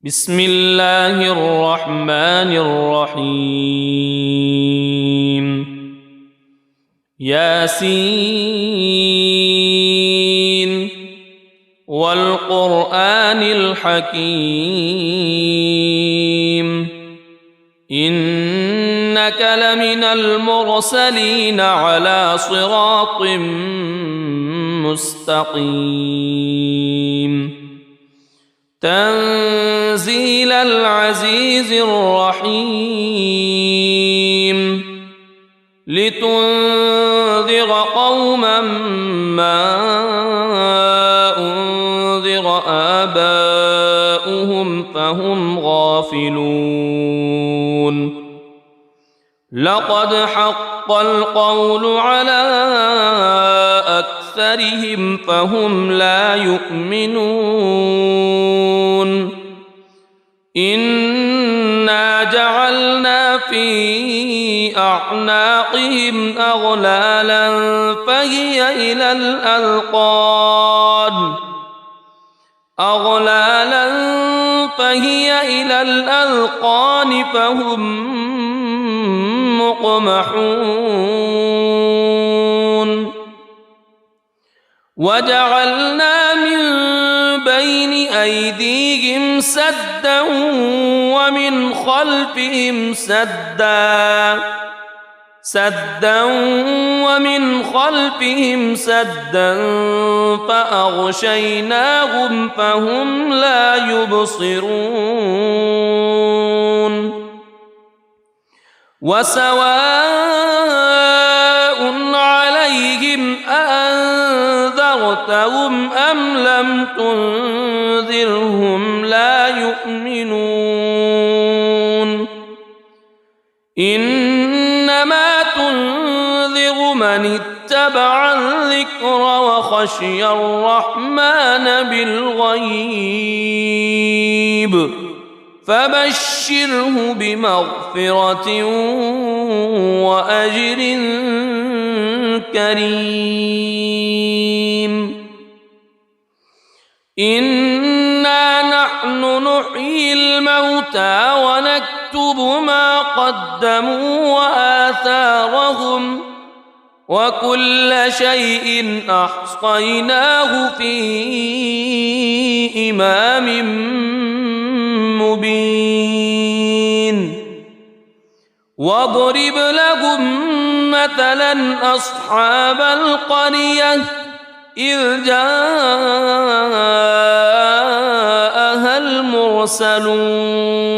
بسم الله الرحمن الرحيم ياسين والقرآن الحكيم إنك لمن المرسلين على صراط مستقيم تنزيل العزيز الرحيم لتنذر قوما ما أنذر آباؤهم فهم غافلون لقد حق القول على أكثرهم فهم لا يؤمنون إنا جعلنا في أعناقهم أغلالا فهي إلى الأذقان فهم مقمحون وجعلنا من بين أيديهم سدا ومن خلفهم سدا فأغشيناهم فهم لا يبصرون وسواء عليهم أأنذرتهم أم لم تنذرهم لا يؤمنون إنما تنذر من اتبع الذكر وخشي الرحمن بالغيب فبشره بمغفرة وأجر كريم إنا نحن نحيي الموتى ونكتب ما قدموا وآثارهم وكل شيء أحصيناه في إمام مبين واضرب لهم مثلا أصحاب القرية إذ جاءها المرسلون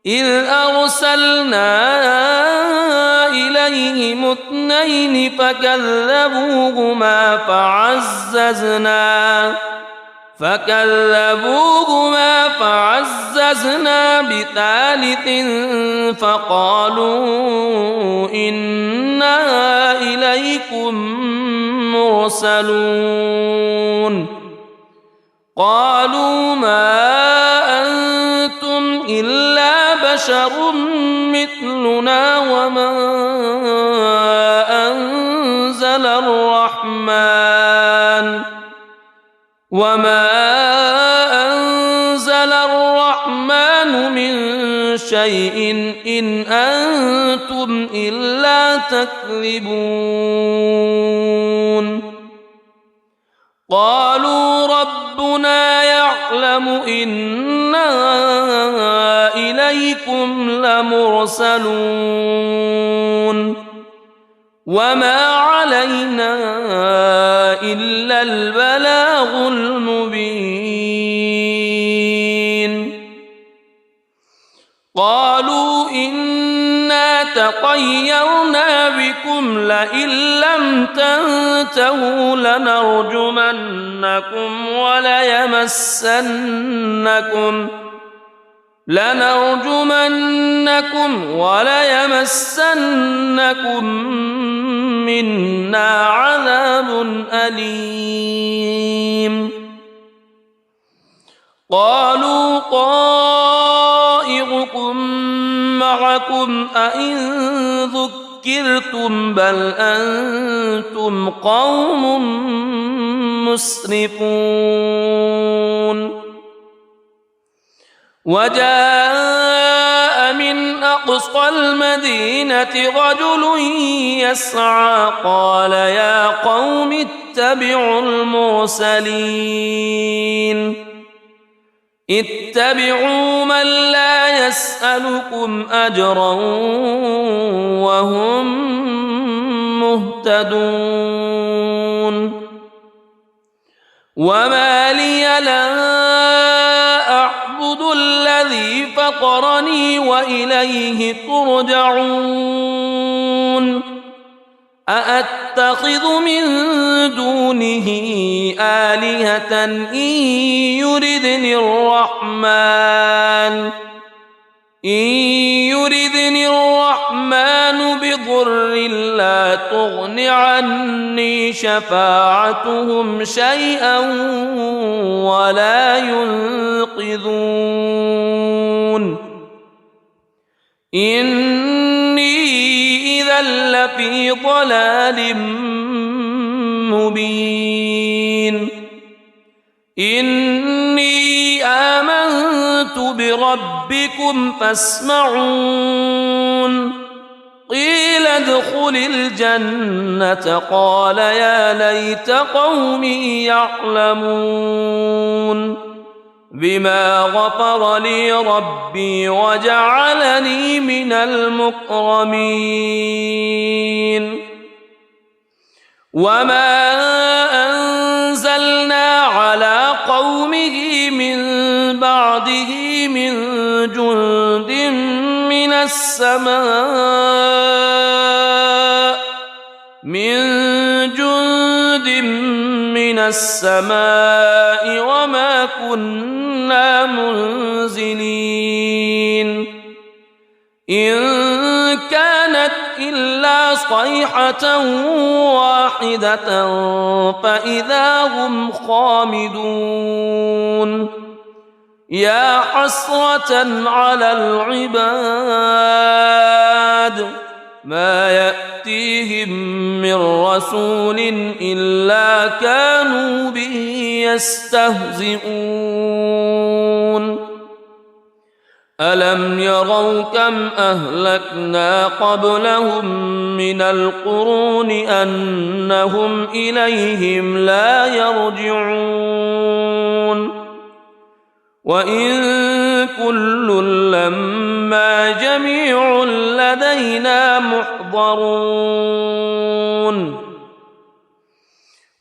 إذ أرسلنا إليهم اثنين فكذبوهما فعززنا بثالث فقالوا إنا إليكم مرسلون قالوا ما أنتم إلا بشر مثلنا وما أنزل الرحمن من شيء إن أنتم إلا تكذبون قالوا ربنا يعلم إنا إليكم لمرسلون وما علينا إلا البلاغ المبين قالوا إنا تطيرنا بكم لئن لم تنتهوا لنرجمنكم وليمسنكم منا عذاب أليم قالوا طائركم معكم أئن ذكرتم بل أنتم قوم مسرفون وجاء من أقصى المدينة رجل يسعى قال يا قوم اتبعوا المرسلين اتبعوا من لا يسألكم أجرا وهم مهتدون وما لي لا أعبد الذي فطرني وإليه ترجعون أأتخذ من دونه آلهة إن يردني الرحمن بضر لا تغن عني شفاعتهم شيئا ولا ينقذون إني إذا لفي ضلال مبين إني آمنت بربكم فاسمعون قيل ادخل الجنة قال يا ليت قومي يعلمون بما غفر لي ربي وجعلني من المكرمين وما أنزلنا على قومه من بعده من جند من السماء وما كنا منزلين إن كانت إلا صيحة واحدة فإذا هم خامدون يا حسرة على العباد ما يأتيهم من رسول إلا كانوا به يستهزئون ألم يروا كم أهلكنا قبلهم من القرون أنهم إليهم لا يرجعون وإن كل لما جميع لدينا محضرون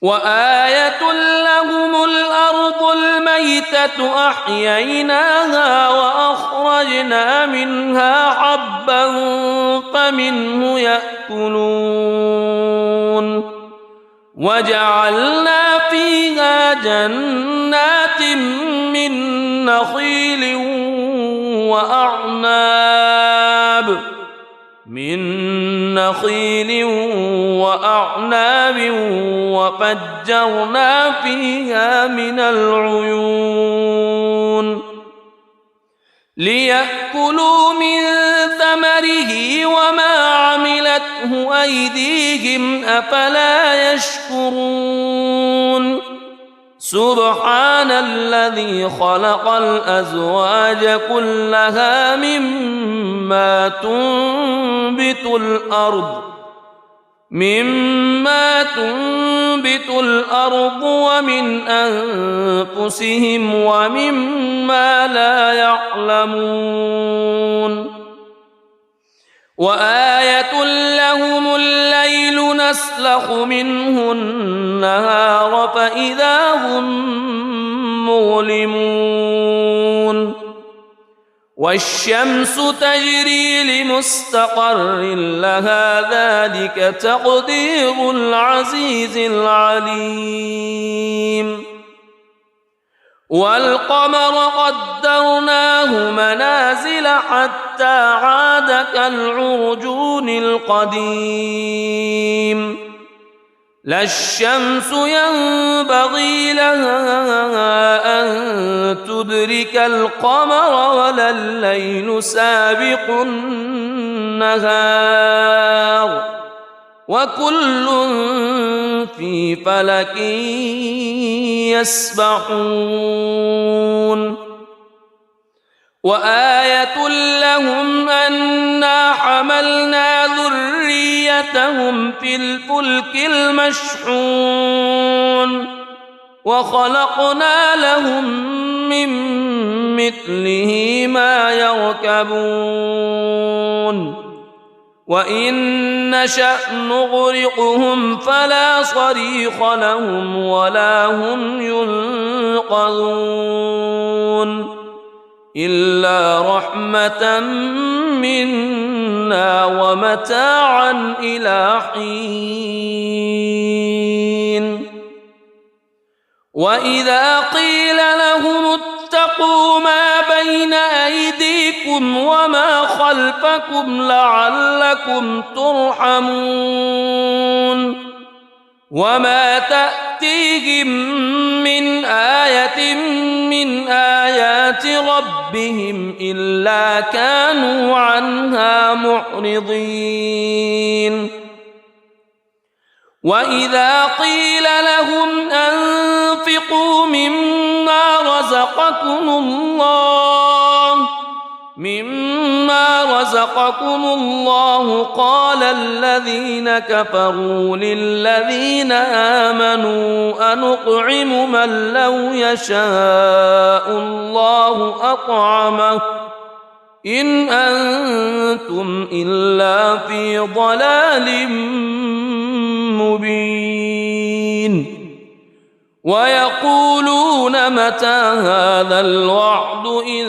وآية لهم الأرض الميتة أحييناها وأخرجنا منها حبا فمنه يأكلون وجعلنا فيها جنات من نخيل وأعناب وفجرنا فيها من العيون ليأكلوا من ثمره وما عملته أيديهم أفلا يشكرون سبحان الذي خلق الأزواج كلها مما تنبت الأرض ومن أنفسهم ومما لا يعلمون وآية لهم الليل نسلخ منه النهار فإذا هم مظلمون والشمس تجري لمستقر لها ذلك تقدير العزيز العليم والقمر قدرناه منازل حتى عاد كالعرجون القديم لا الشمس ينبغي لها أن تدرك القمر ولا الليل سابق النهار وكل في فلك يسبحون وآية لهم أنا حملنا ذريتهم في الفلك المشحون وخلقنا لهم من مثله ما يركبون وإن نشأ نغرقهم فلا صريخ لهم ولا هم ينقذون إلا رحمة منا ومتاعا إلى حين وإذا قيل لهم اتقوا ما بين أيديكم وما خلفكم لعلكم ترحمون وما تأتيهم من آية من آيات ربهم إلا كانوا عنها معرضين وإذا قيل لهم أنفقوا مما رزقكم الله قال الذين كفروا للذين آمنوا أنطعم من لو يشاء الله أطعمه إن أنتم إلا في ضلال مبين ويقولون متى هذا الوعد إن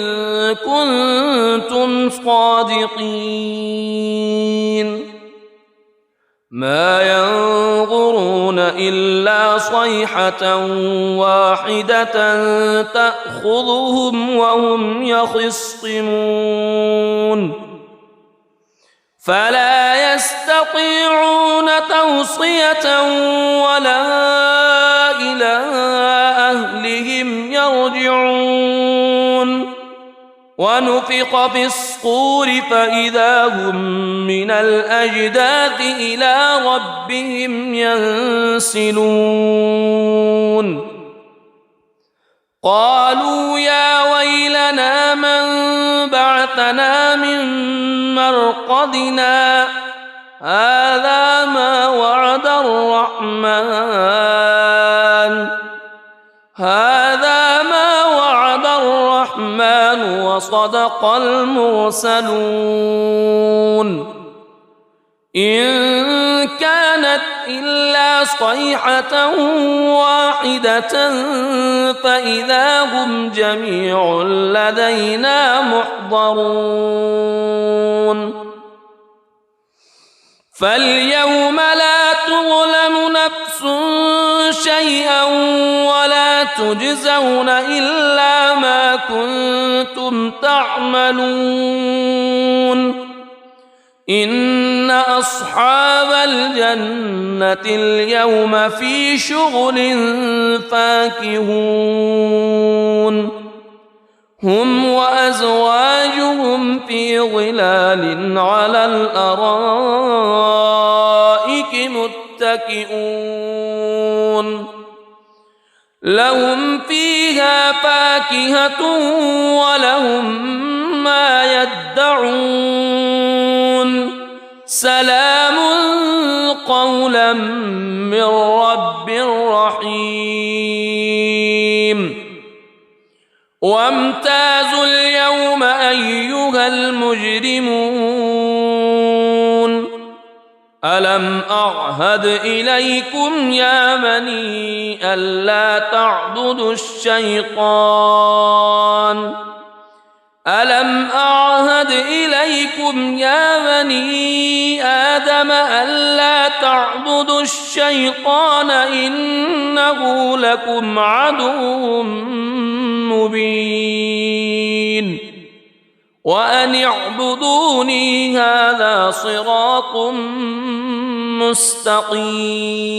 كنتم صادقين ما ينظرون إلا صيحة واحدة تأخذهم وهم يخصمون فلا يستطيعون توصية ولا إلى أهلهم يرجعون ونفخ في الصور فإذا هم من الأجداث إلى ربهم ينسلون قالوا يا ويلنا من بعثنا من مرقدنا هذا ما وعد الرحمن وصدق المرسلون إن كانت إلا صيحة واحدة فإذا هم جميع لدينا محضرون فاليوم لا تظلم نفس شيئا ولا تجزون إلا ما كنتم تعملون إن أصحاب الجنة اليوم في شغل فاكهون هم وأزواجهم في ظلال على الأرائك متكئون لهم فيها فاكهة ولهم ما يدعون سلام قولا من رب رحيم وامتازوا اليوم أيها المجرمون ألم أعهد إليكم يا بني ألا تعبدوا الشيطان ألم أعهد إليكم يا بني آدم ألا تعبدوا الشيطان إنه لكم عدو مبين وأن اعبدوني هذا صراط مستقيم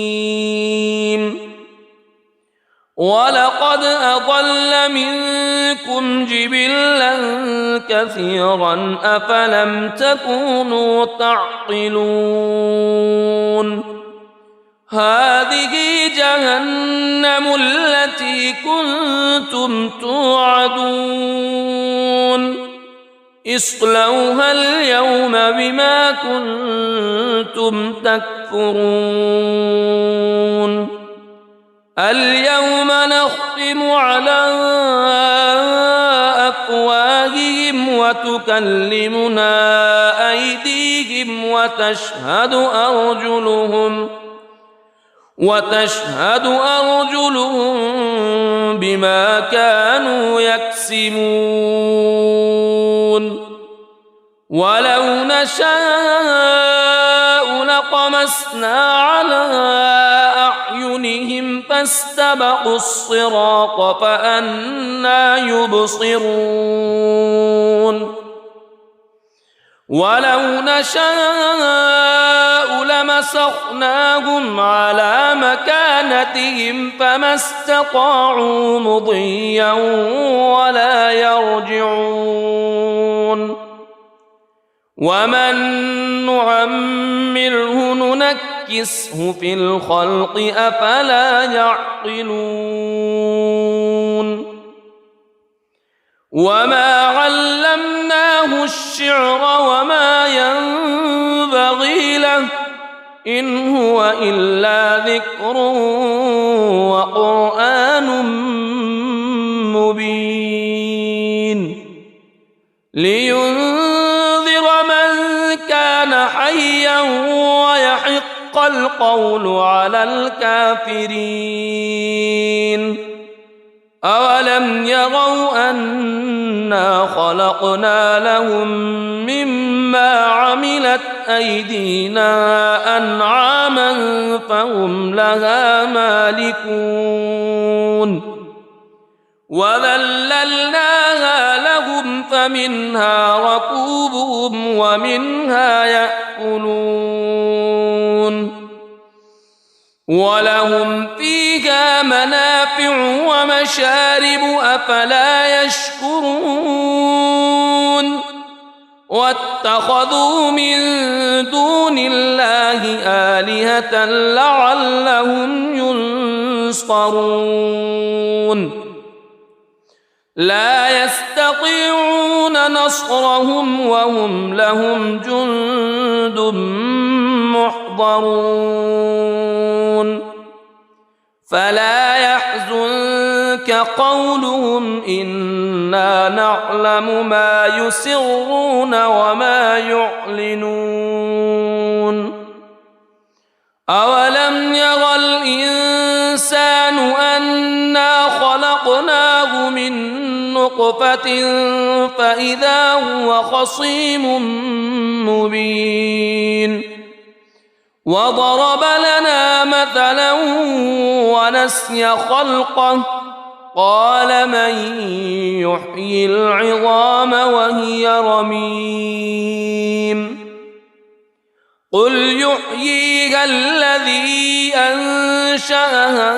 ولقد أضل منكم جبلا كثيرا أفلم تكونوا تعقلون هذه جهنم التي كنتم توعدون اصلوها اليوم بما كنتم تكفرون اليوم نختم على أفواههم وتكلمنا أيديهم وتشهد أرجلهم بما كانوا يكسبون ولو نشاء لطمسنا على أعينهم فاستبقوا الصراط فأنى يبصرون ولو نشاء لمسخناهم على مكانتهم فما استطاعوا مضيا ولا يرجعون ومن نعمره ننكسه في الخلق أفلا يعقلون وما علمناه الشعر وما ينبغي له إن هو إلا ذكر وقرآن مبين لينذر من كان حيا ويحق القول على الكافرين أولم يروا أنا خلقنا لهم مما عملت أيدينا أنعاما فهم لها مالكون وذللناها لهم فمنها ركوبهم ومنها يأكلون ولهم فيها منافع ومشارب أفلا يشكرون واتخذوا من دون الله آلهة لعلهم ينصرون لا يستطيعون نصرهم وهم لهم جند محضرون فلا يحزنك قولهم إنا نعلم ما يسرون وما يعلنون أولم ير الإنسان أنا خلقناه من نطفة فإذا هو خصيم مبين وضرب لنا مثلا ونسي خلقه قال من يحيي العظام وهي رميم قل يحييها الذي أنشأها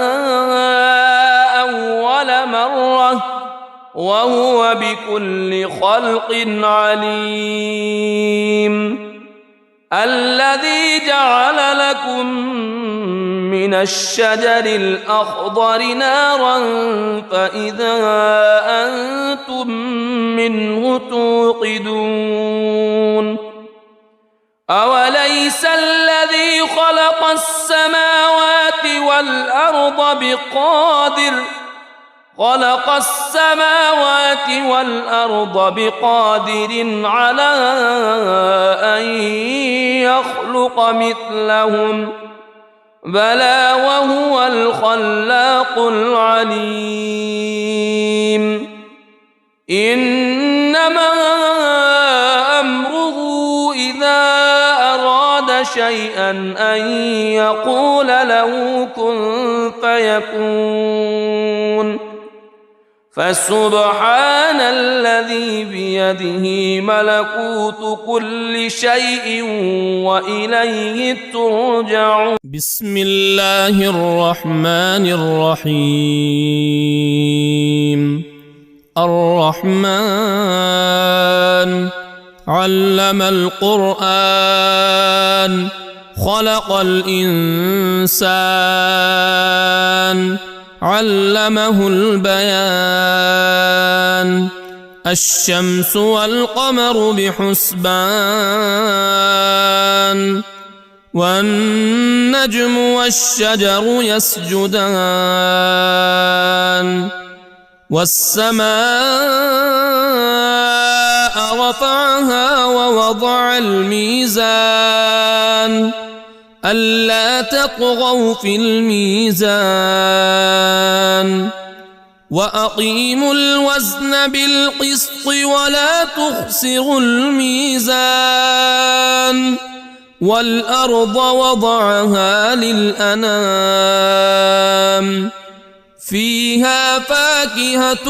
أول مرة وهو بكل خلق عليم الذي جعل لكم من الشجر الأخضر نارا فإذا أنتم منه توقدون أوليس الذي خلق السماوات والأرض بقادر على أن يخلق مثلهم بلى وهو الخلاق العليم إنما أمره إذا أراد شيئا أن يقول له كن فيكون فسبحان الذي بيده ملكوت كل شيء وإليه ترجعون بسم الله الرحمن الرحيم الرحمن علم القرآن خلق الإنسان علمه البيان الشمس والقمر بحسبان والنجم والشجر يسجدان والسماء رفعها ووضع الميزان ألا تطغوا في الميزان وأقيموا الوزن بالقسط ولا تخسروا الميزان والأرض وضعها للأنام فيها فاكهة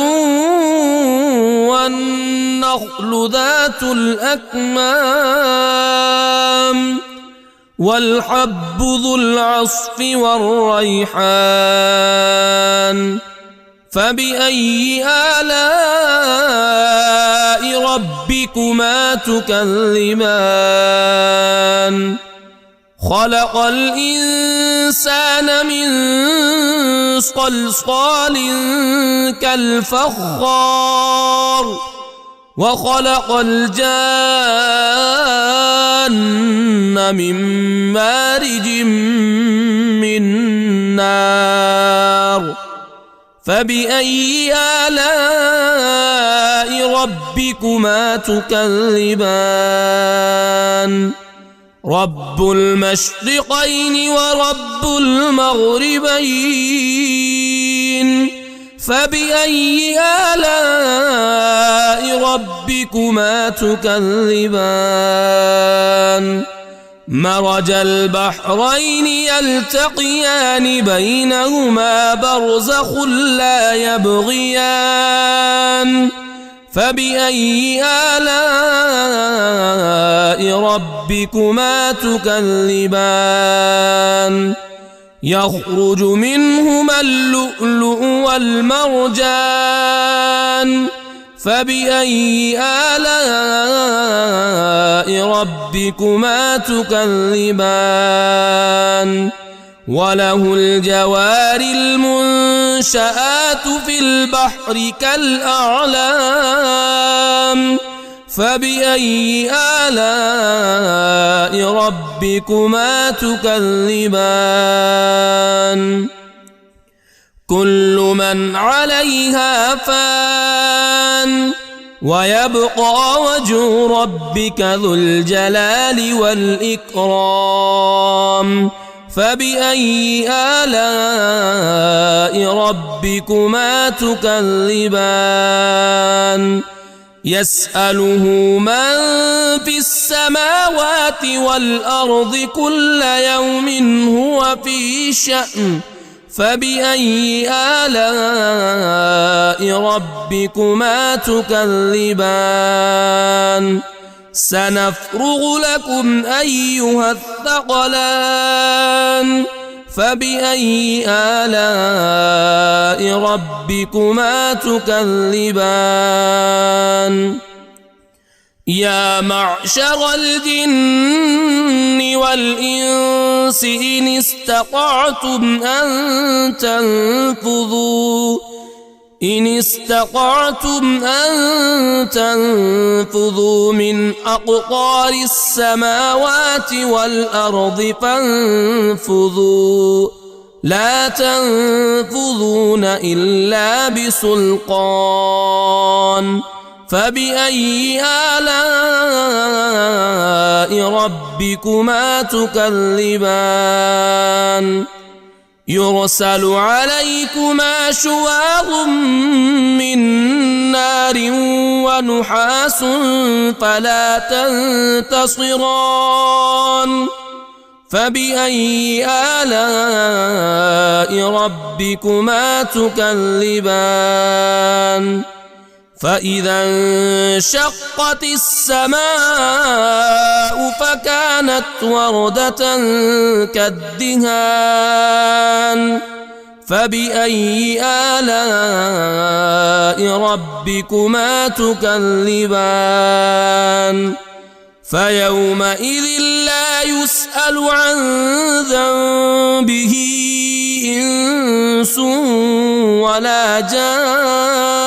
والنخل ذات الأكمام والحب ذو العصف والريحان فبأي آلاء ربكما تكذبان خلق الإنسان من صلصال كالفخار وخلق الجان من مارج من نار فبأي آلاء ربكما تكذبان رب المشرقين ورب المغربين فبأي آلاء ربكما تكذبان مرج البحرين يلتقيان بينهما برزخ لا يبغيان فبأي آلاء ربكما تكذبان يخرج منهما اللؤلؤ والمرجان فبأي آلاء ربكما تكذبان وله الجوار المنشآت في البحر كالأعلام فبأي آلاء ربكما تكذبان كل من عليها فان ويبقى وجه ربك ذو الجلال والإكرام فبأي آلاء ربكما تكذبان يسأله من في السماوات والأرض كل يوم هو في شأن فبأي آلاء ربكما تكذبان سنفرغ لكم أيها الثقلان فبأي آلاء ربكما تكذبان يا معشر الجن والإنس إن استطعتم أن تنفذوا من أقطار السماوات والأرض فانفذوا لا تنفذون إلا بسلطان فبأي آلاء ربكما تكذبان يرسل عليكما شواظ من نار ونحاس فلا تنتصران فبأي آلاء ربكما تكذبان فإذا انشقت السماء فكانت وردة كالدهان فبأي آلاء ربكما تكذبان فيومئذ لا يسأل عن ذنبه إنس ولا جان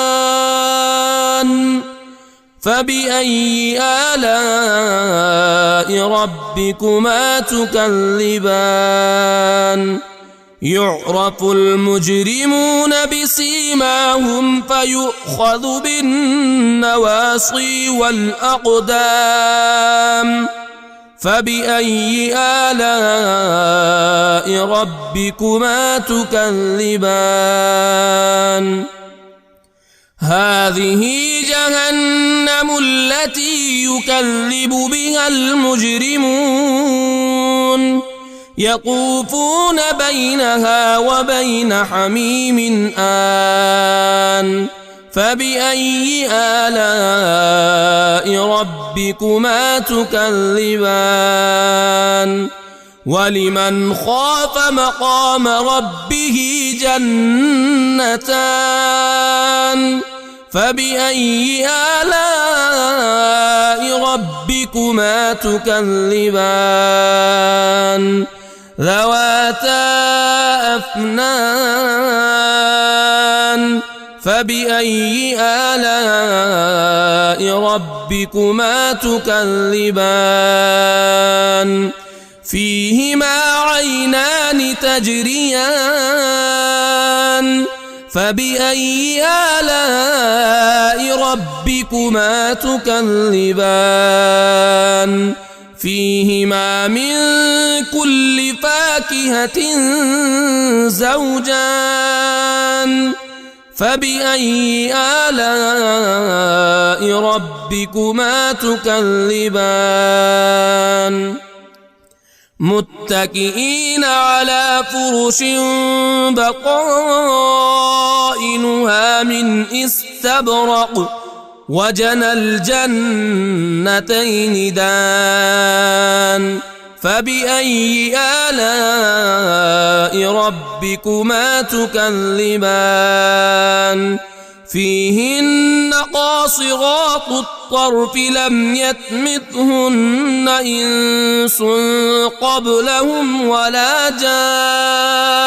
فبأي آلاء ربكما تكذبان يعرف المجرمون بسيماهم فيؤخذ بالنواصي والأقدام فبأي آلاء ربكما تكذبان هذه جهنم التي يكذب بها المجرمون يطوفون بينها وبين حميم آن فبأي آلاء ربكما تكذبان ولمن خاف مقام ربه جنتان فبأي آلاء ربكما تكذبان ذواتا أفنان فبأي آلاء ربكما تكذبان فيهما عينان تجريان فبأي آلاء ربكما تكذبان فيهما من كل فاكهة زوجان فبأي آلاء ربكما تكذبان متكئين على فرش بطائنها من استبرق وجنى الجنتين دان فبأي آلاء ربكما تكذبان فيهن قاصرات الطرف لم يطمثهن إنس قبلهم ولا جان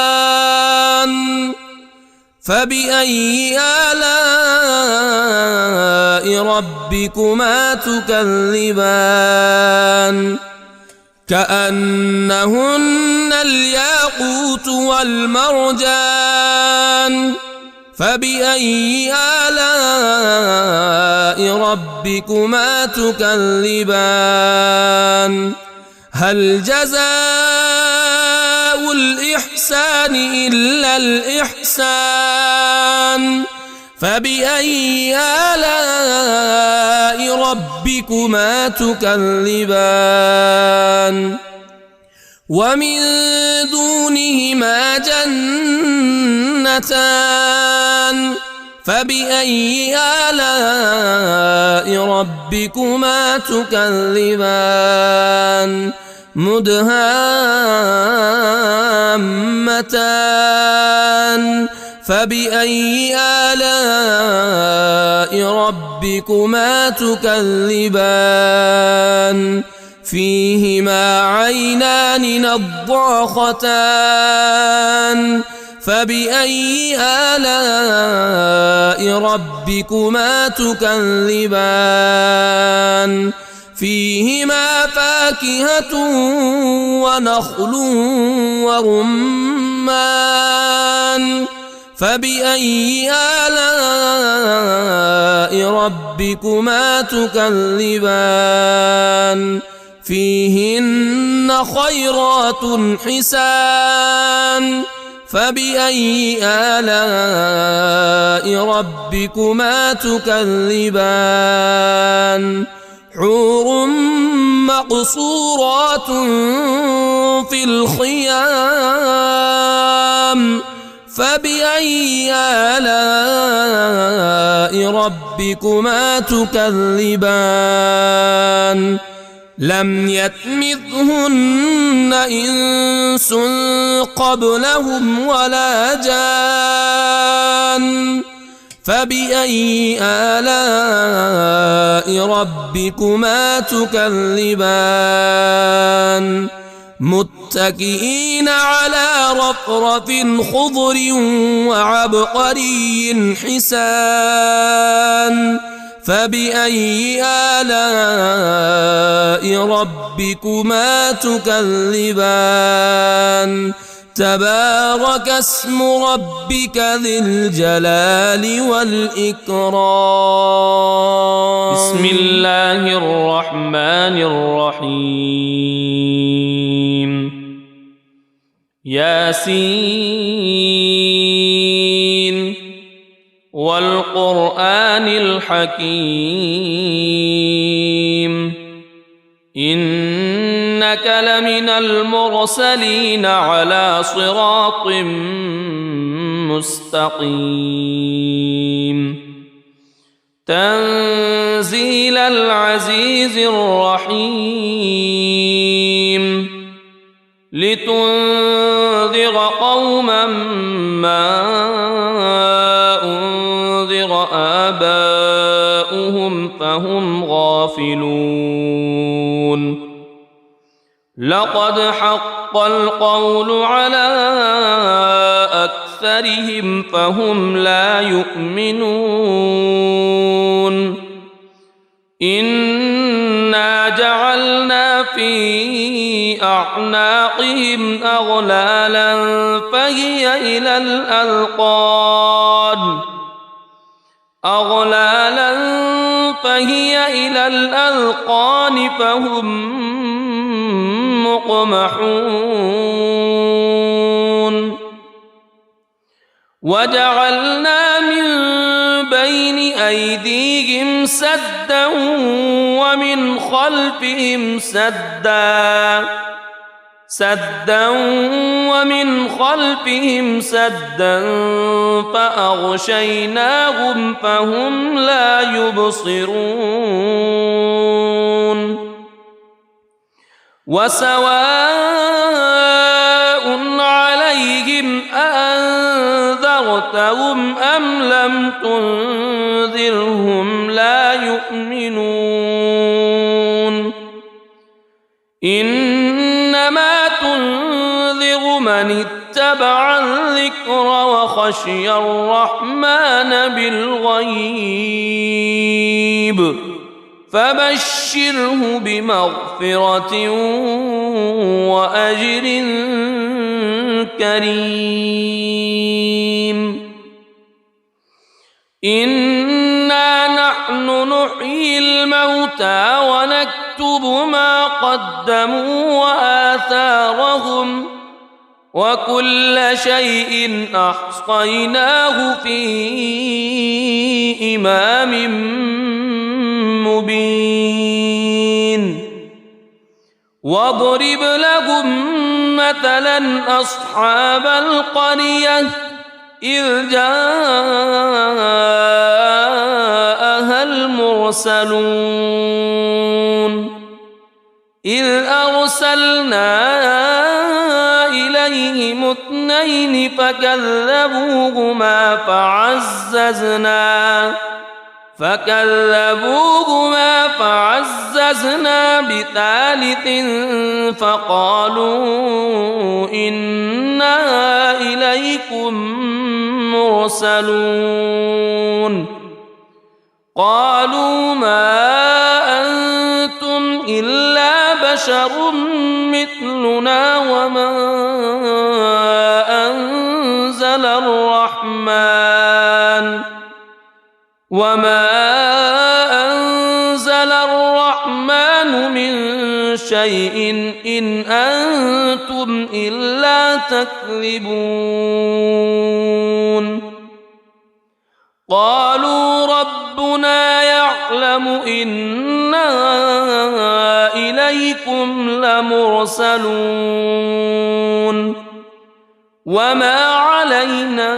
فبأي آلاء ربكما تكذبان كأنهن الياقوت والمرجان فبأي آلاء ربكما تكذبان هل جزاء الإحسان إلا الإحسان فبأي آلاء ربكما تكذبان ومن دونهما جنتان فبأي آلاء ربكما تكذبان مدهامتان فبأي آلاء ربكما تكذبان فيهما عينان نضاختان فبأي آلاء ربكما تكذبان فيهما فاكهة ونخل ورمان فبأي آلاء ربكما تكذبان فيهن خيرات حسان فبأي آلاء ربكما تكذبان حور مقصورات في الخيام فبأي آلاء ربكما تكذبان لم يطمثهن إنس قبلهم ولا جان فبأي آلاء ربكما تكذبان متكئين على رفرف خضر وعبقري حسان فبأي آلاء ربكما تكذبان تبارك اسم ربك ذي الجلال والإكرام بسم الله الرحمن الرحيم ياسين والقرآن الحكيم إنك لمن المرسلين على صراط مستقيم تنزيل العزيز الرحيم لتنذر قوما ما أنذر آباؤهم فهم غافلون لقد حق القول على أكثرهم فهم لا يؤمنون إنا جعلنا في أعناقهم أغلالا فهي إلى الأذقان فهم مقمحون وجعلنا من بين أيديهم سدا ومن خلفهم سدا فأغشيناهم فهم لا يبصرون وسواء عليهم أأنذرتهم أم لم تنذرهم لا يؤمنون إنما تنذر من اتبع الذكر وخشي الرحمن بالغيب فبشره بمغفرة وأجر كريم إنا نحن نحيي الموتى ونكتب ما قدموا وآثارهم وكل شيء أحصيناه في إمام مبين واضرب لهم مثلا أصحاب القرية إذ جاءها المرسلون إذ أرسلنا إليهم اثنين فكذبوهما فعززنا بثالث فقالوا إنا إليكم مرسلون قالوا ما أنتم إلا بشر مثلنا وما أنزل الرحمن من شيء إن أنتم إلا تكذبون قالوا ربنا يعلم إنا إليكم لمرسلون وما علينا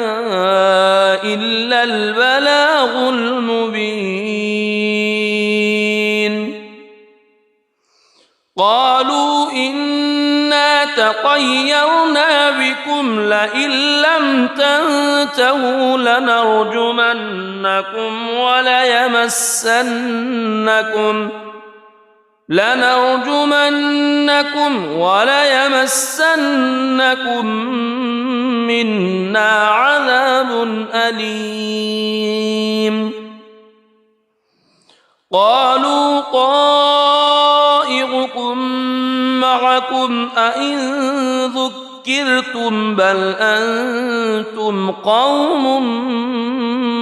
إلا البلاغ المبين قالوا إنا تطيرنا بكم لئن لم تنتهوا لنرجمنكم وليمسنكم منا عذاب أليم قالوا طائركم معكم أئن ذكرتم بل أنتم قوم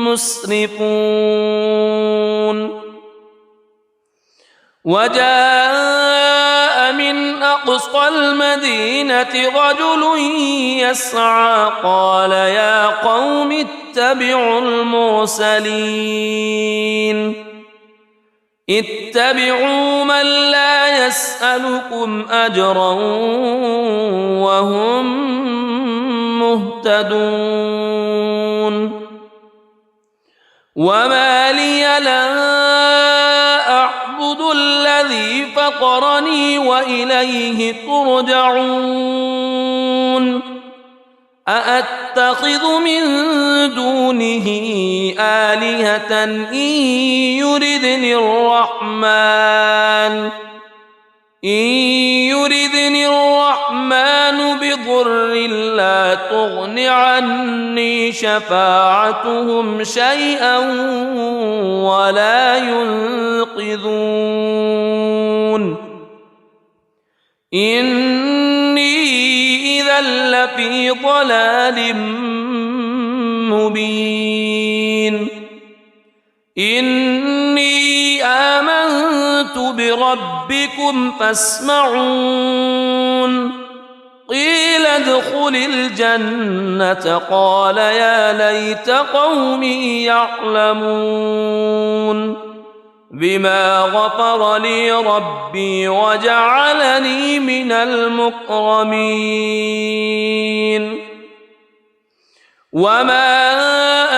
مسرفون وجاء من أقصى المدينة رجل يسعى قال يا قوم اتبعوا المرسلين اتبعوا من لا يسألكم أجرا وهم مهتدون وما لي لا أعبد الذي فطرني وإليه ترجعون أأتخذ من دونه آلهة إن يردني الرحمن بضر لا تغن عني شفاعتهم شيئا ولا ينقذون إني إذا لفي ضلال مبين إني آمنت بربكم فاسمعون قيل ادخل الجنة قال يا ليت قومي يعلمون بما غفر لي ربي وجعلني من المكرمين وما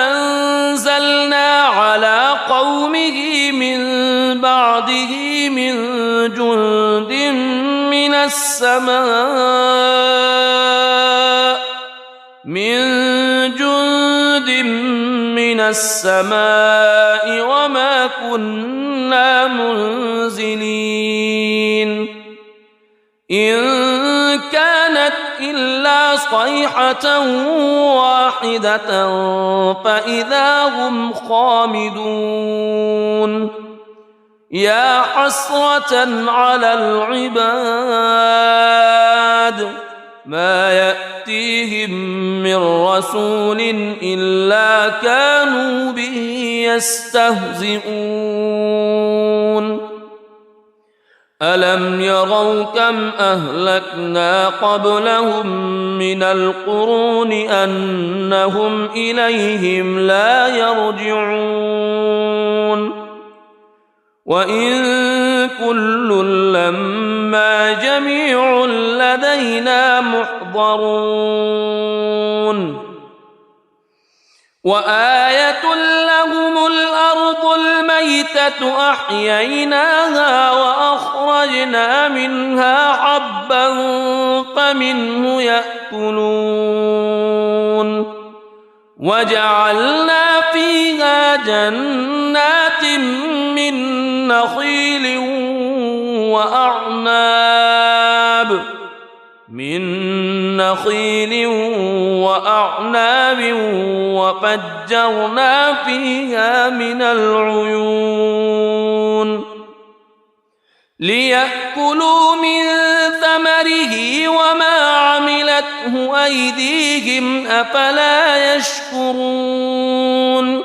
أنزلنا على قومه من بعده من جند من السماء وما كنا منزلين إن كانت إلا صيحة واحدة فإذا هم خامدون يا حسرة على العباد ما يأتيهم من رسول إلا كانوا به يستهزئون ألم يروا كم أهلكنا قبلهم من القرون أنهم إليهم لا يرجعون وإن كل لما جميع لدينا محضرون وآية لهم الأرض الميتة أحييناها وأخرجنا منها حبا فمنه يأكلون وجعلنا فيها جنات من نخيل وأعناب وفجرنا فيها من العيون ليأكلوا من ثمره وما عملته أيديهم أفلا يشكرون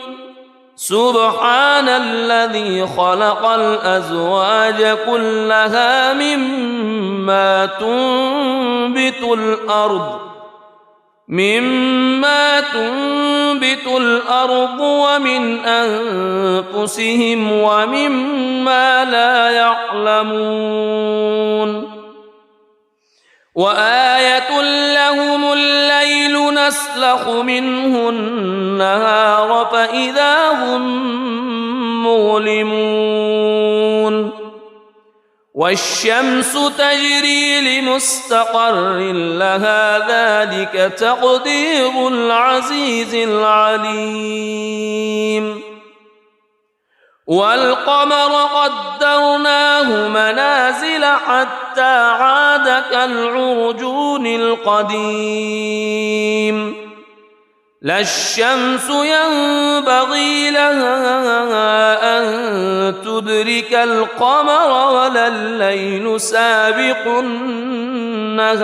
سبحان الذي خلق الأزواج كلها مما تنبت الأرض ومن أنفسهم ومما لا يعلمون وآية لهم الليل نسلخ منه النهار فإذا هم مظلمون والشمس تجري لمستقر لها ذلك تقدير العزيز العليم والقمر قدرناه منازل حتى عاد كالعرجون القديم لا الشمس ينبغي لها أن تدرك القمر ولا الليل سابق النهار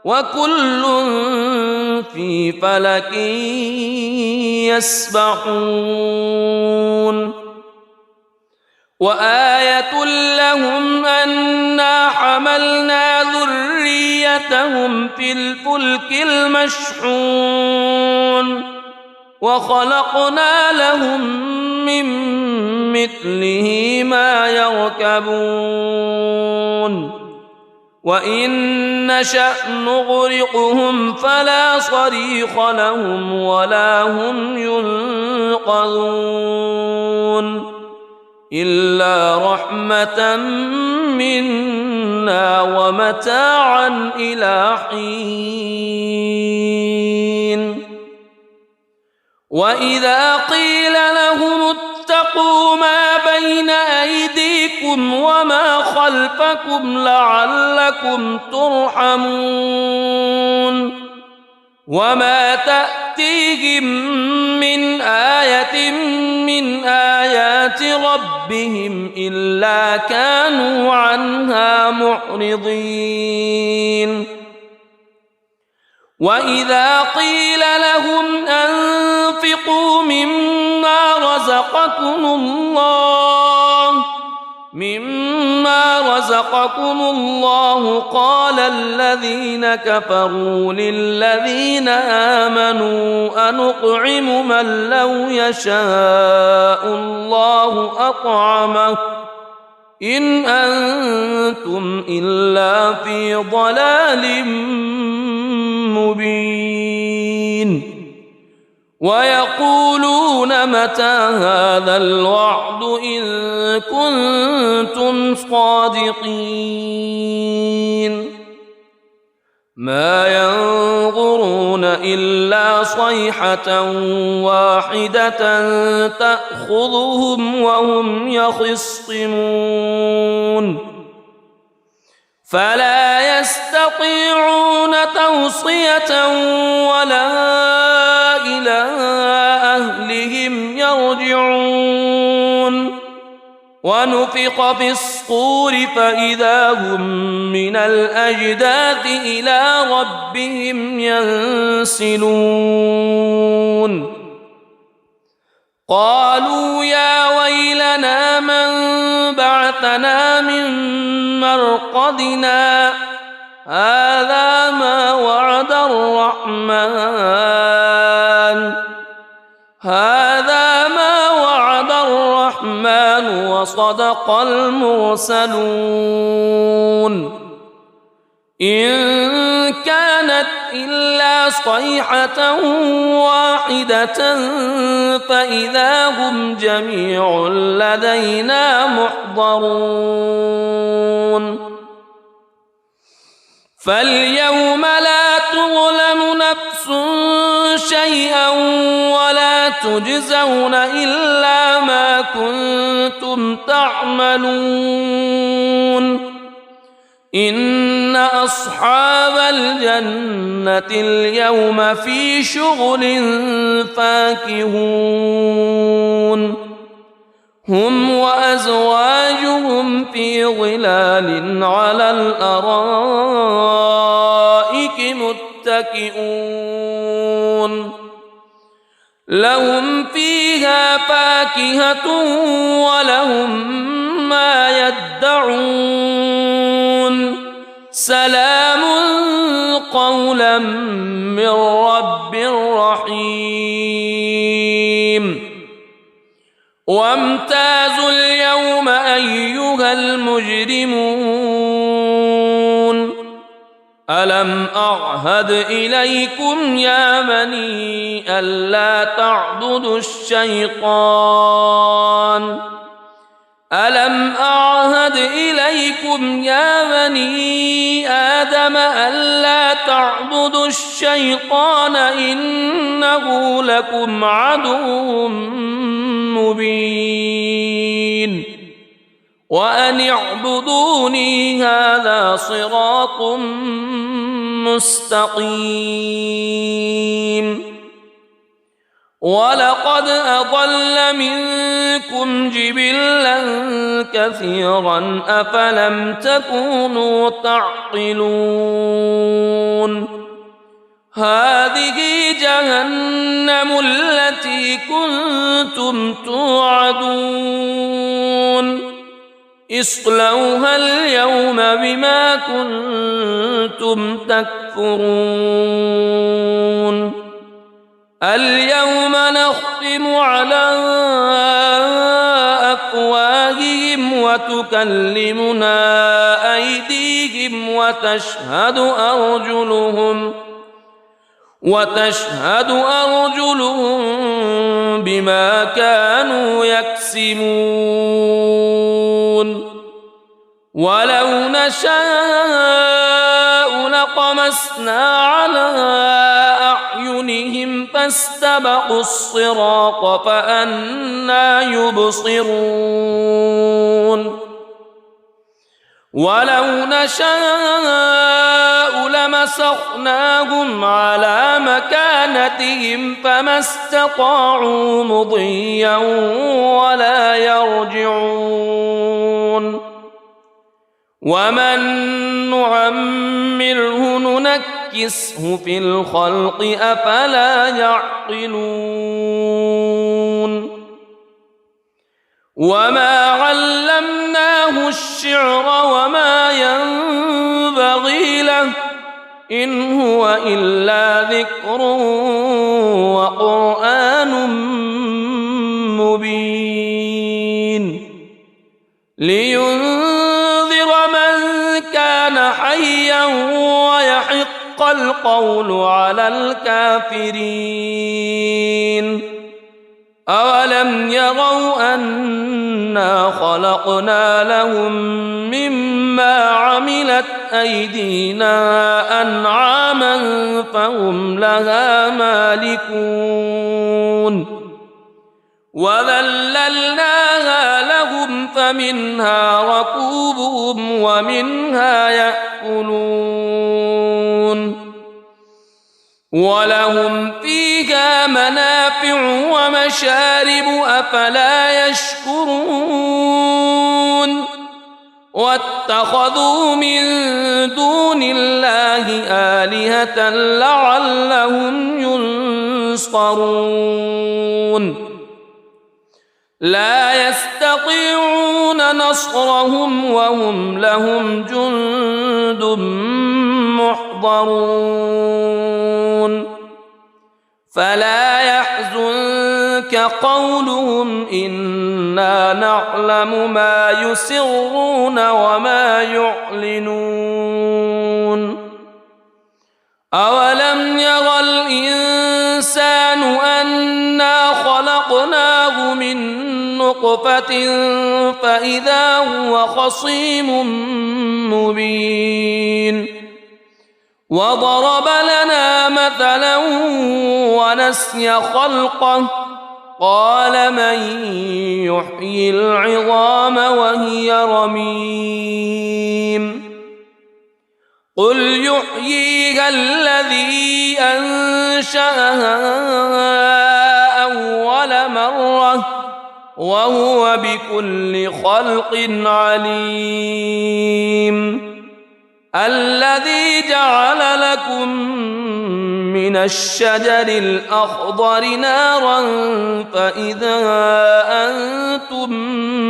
وكل في فلك يسبحون وآية لهم أنا حملنا ذريتهم في الفلك المشحون وخلقنا لهم من مثله ما يركبون وإن نشأ نغرقهم فلا صريخ لهم ولا هم ينقذون إلا رحمة منا ومتاعا إلى حين وإذا قيل لهم اتقوا ما بين أيديكم وما خلفكم لعلكم ترحمون وما تأتيهم من آية من آيات ربهم إلا كانوا عنها معرضين وإذا قيل لهم أنفقوا مما رزقكم الله قال الذين كفروا للذين آمنوا أنطعم من لو يشاء الله أطعمه إن أنتم إلا في ضلال مبين ويقولون متى هذا الوعد إن كنتم صادقين ما ينظرون إلا صيحة واحدة تأخذهم وهم يخصمون فلا يستطيعون توصية ولا إلى أهلهم يرجعون ونفخ في الصور فإذا هم من الأجداث إلى ربهم ينسلون قالوا يا ويلنا من بعثنا من مرقدنا هذا ما وعد الرحمن وصدق المرسلون إن كانت إلا صيحة واحدة فإذا هم جميع لدينا محضرون فاليوم لا تظلم نفس شيئا ولا تجزون إلا ما كنتم تعملون إن أصحاب الجنة اليوم في شغل فاكهون هم وأزواجهم في ظلال على الأرائك متكئون لهم فيها فاكهة ولهم ما يدعون سلام قولا من رب رحيم وامتازوا اليوم أيها المجرمون ألم أعهد إليكم يا بني ألا تعبدوا الشيطان ألم أعهد إليكم يا بني آدم ألا تعبدوا الشيطان إنه لكم عدو مبين وأن اعبدوني هذا صراط مستقيم ولقد أضل منكم جبلا كثيرا أفلم تكونوا تعقلون هذه جهنم التي كنتم توعدون اصلوها اليوم بما كنتم تكفرون اليوم نختم على أفواههم وتكلمنا أيديهم وتشهد أرجلهم بما كانوا يكسبون ولو نشاء لطمسنا على أعينهم فاستبقوا الصراط فأنى يبصرون ولو نشاء لمسخناهم على مكانتهم فما استطاعوا مضيا ولا يرجعون ومن نعمره ننكسه في الخلق أفلا يعقلون وما علمناه الشعر وما ينبغي له إن هو إلا ذكر وقرآن مبين لينذر من كان حيا ويحق القول على الكافرين أولم يروا أنا خلقنا لهم مما عملت أيدينا أنعاما فهم لها مالكون وذللناها لهم فمنها ركوبهم ومنها يأكلون ولهم فيها منافع ومشارب أفلا يشكرون واتخذوا من دون الله آلهة لعلهم ينصرون لا يستطيعون نصرهم وهم لهم جند محضرون فلا يحزنك قولهم إنا نعلم ما يسرون وما يعلنون أولم ير الإنسان أنا خلقناه من نطفة فإذا هو خصيم مبين وضرب لنا مثلا ونسي خلقه قال من يحيي العظام وهي رميم قل يحييها الذي أنشأها أول مرة وهو بكل خلق عليم الذي جعل لكم من الشجر الأخضر نارا فإذا أنتم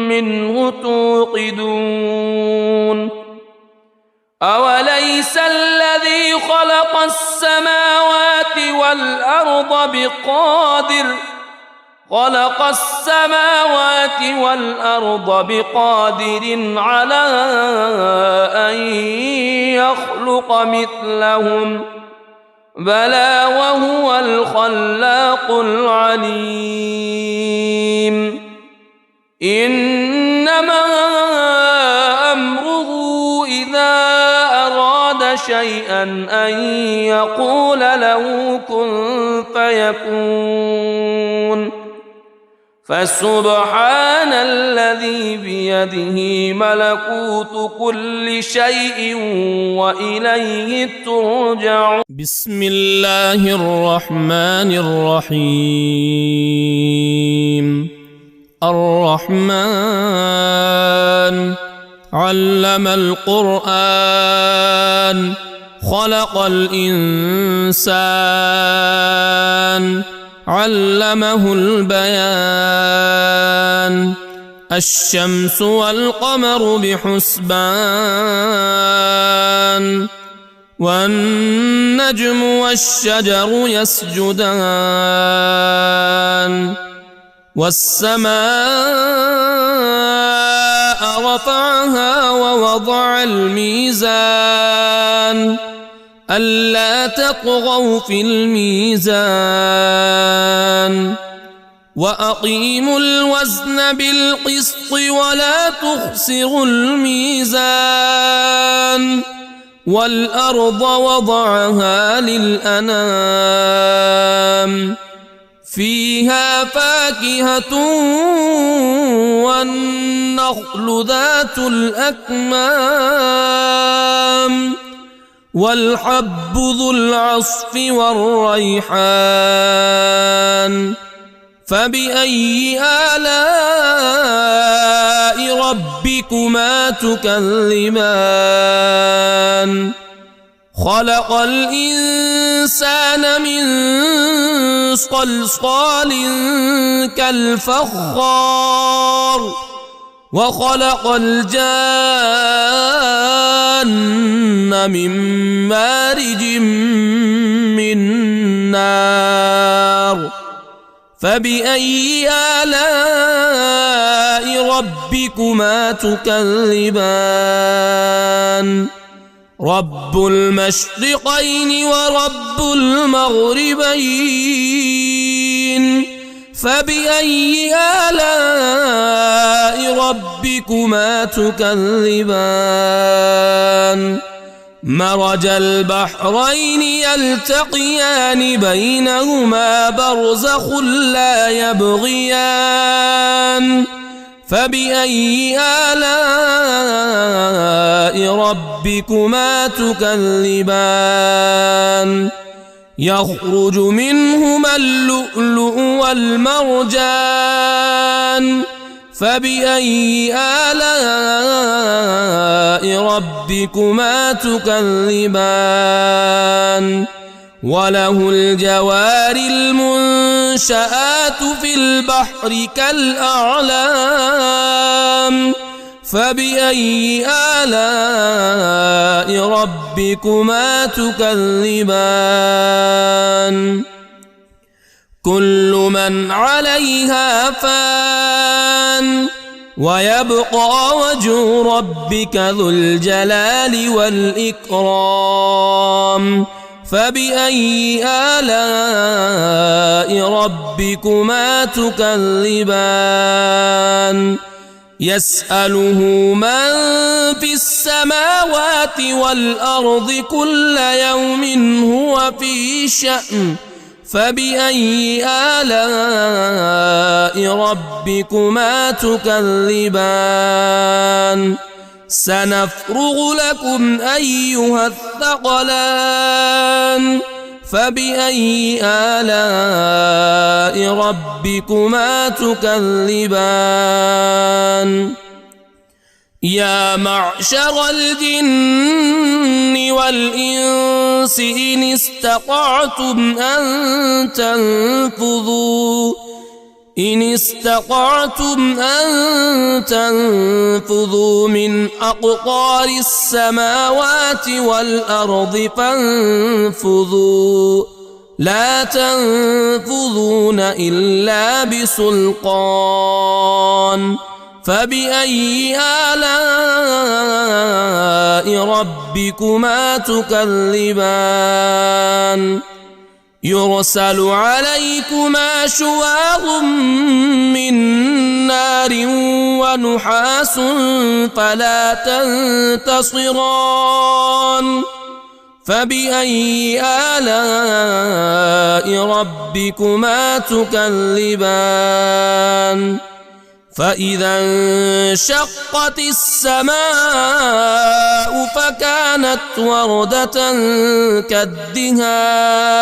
منه توقدون أوليس الذي خلق السماوات والأرض بقادر على أن يخلق مثلهم بلى وهو الخلاق العليم إنما أمره إذا أراد شيئا أن يقول له كن فيكون فسبحان الذي بيده ملكوت كل شيء وإليه ترجعون. بسم الله الرحمن الرحيم. الرحمن علم القرآن خلق الإنسان علمه البيان. الشمس والقمر بحسبان والنجم والشجر يسجدان. والسماء رفعها ووضع الميزان ألا تطغوا في الميزان وأقيموا الوزن بالقسط ولا تخسروا الميزان. والأرض وضعها للأنام فيها فاكهة والنخل ذات الأكمام والحب ذو العصف والريحان. فبأي آلاء ربكما تكذبان. خلق الإنسان من صلصال كالفخار وخلق الجان من مارج من نار. فبأي آلاء ربكما تكذبان. رب المشرقين ورب المغربين. فبأي آلاء ربكما تكذبان. مرج البحرين يلتقيان بينهما برزخ لا يبغيان. فبأي آلاء ربكما تكذبان. يخرج منهما اللؤلؤ والمرجان. فبأي آلاء ربكما تكذبان. وله الجوار المنشآت في البحر كالأعلام. فبأي آلاء ربكما تكذبان. كل من عليها فان ويبقى وجه ربك ذو الجلال والإكرام. فبأي آلاء ربكما تكذبان. يسأله من في السماوات والأرض كل يوم هو في شأن. فبأي آلاء ربكما تكذبان. سنفرغ لكم أيها الثقلان. فبأي آلاء ربكما تكذبان. يا معشر الجن والإنس إن استطعتم أن تنفذوا من أقطار السماوات والأرض فانفذوا لا تنفذون إلا بسلطان. فبأي آلاء ربكما تكذبان. يرسل عليكما شواظ من نار ونحاس فلا تنتصران. فبأي آلاء ربكما تكذبان فإذا انشقت السماء فكانت وردة كالدهان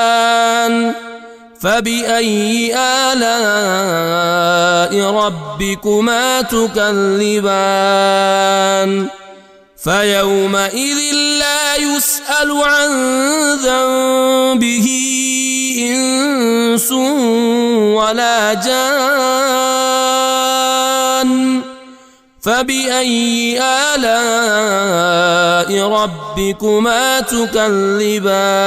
فبأي آلاء ربكما تكذبان فيومئذ لا يسأل عن ذنبه إنس ولا جان فبأي آلاء ربكما تكذبان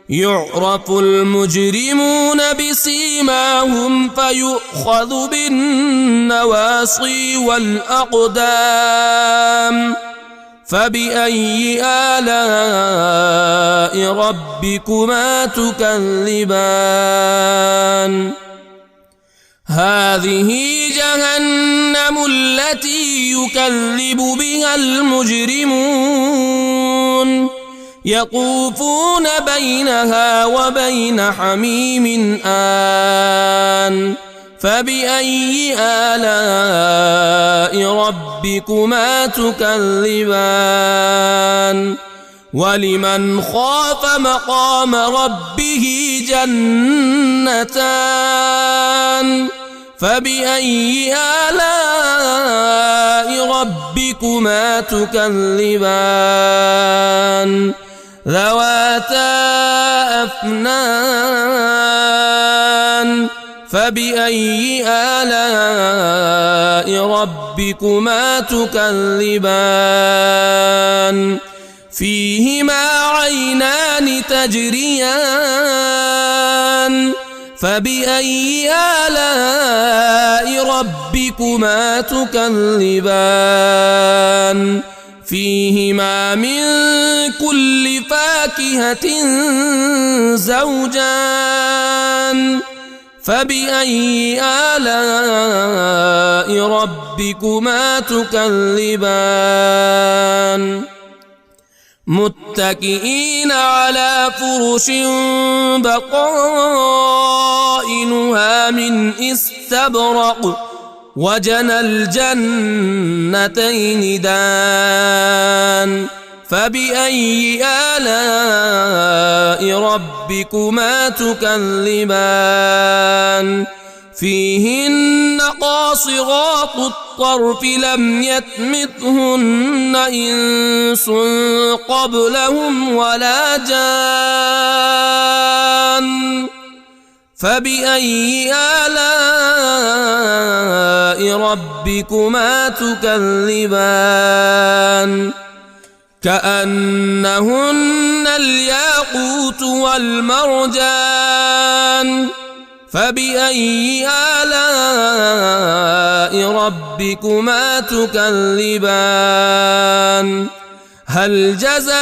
يعرف المجرمون بسيماهم فيؤخذ بالنواصي والأقدام فبأي آلاء ربكما تكذبان هذه جهنم التي يكذب بها المجرمون يطوفون بينها وبين حميم آن فبأي آلاء ربكما تكذبان ولمن خاف مقام ربه جنتان فبأي آلاء ربكما تكذبان ذواتا أفنان فبأي آلاء ربكما تكذبان فيهما عينان تجريان فبأي آلاء ربكما تكذبان فيهما من كل فاكهة زوجان فبأي آلاء ربكما تكذبان متكئين على فرش بطائنها من استبرق وجنى الجنتين دان فبأي آلاء ربكما تكذبان فيهن قاصرات الطرف لم يطمثهن إنس قبلهم ولا جان فبأي آلاء ربكما تكذبان كأنهن الياقوت والمرجان فبأي آلاء ربكما تكذبان هل جزاء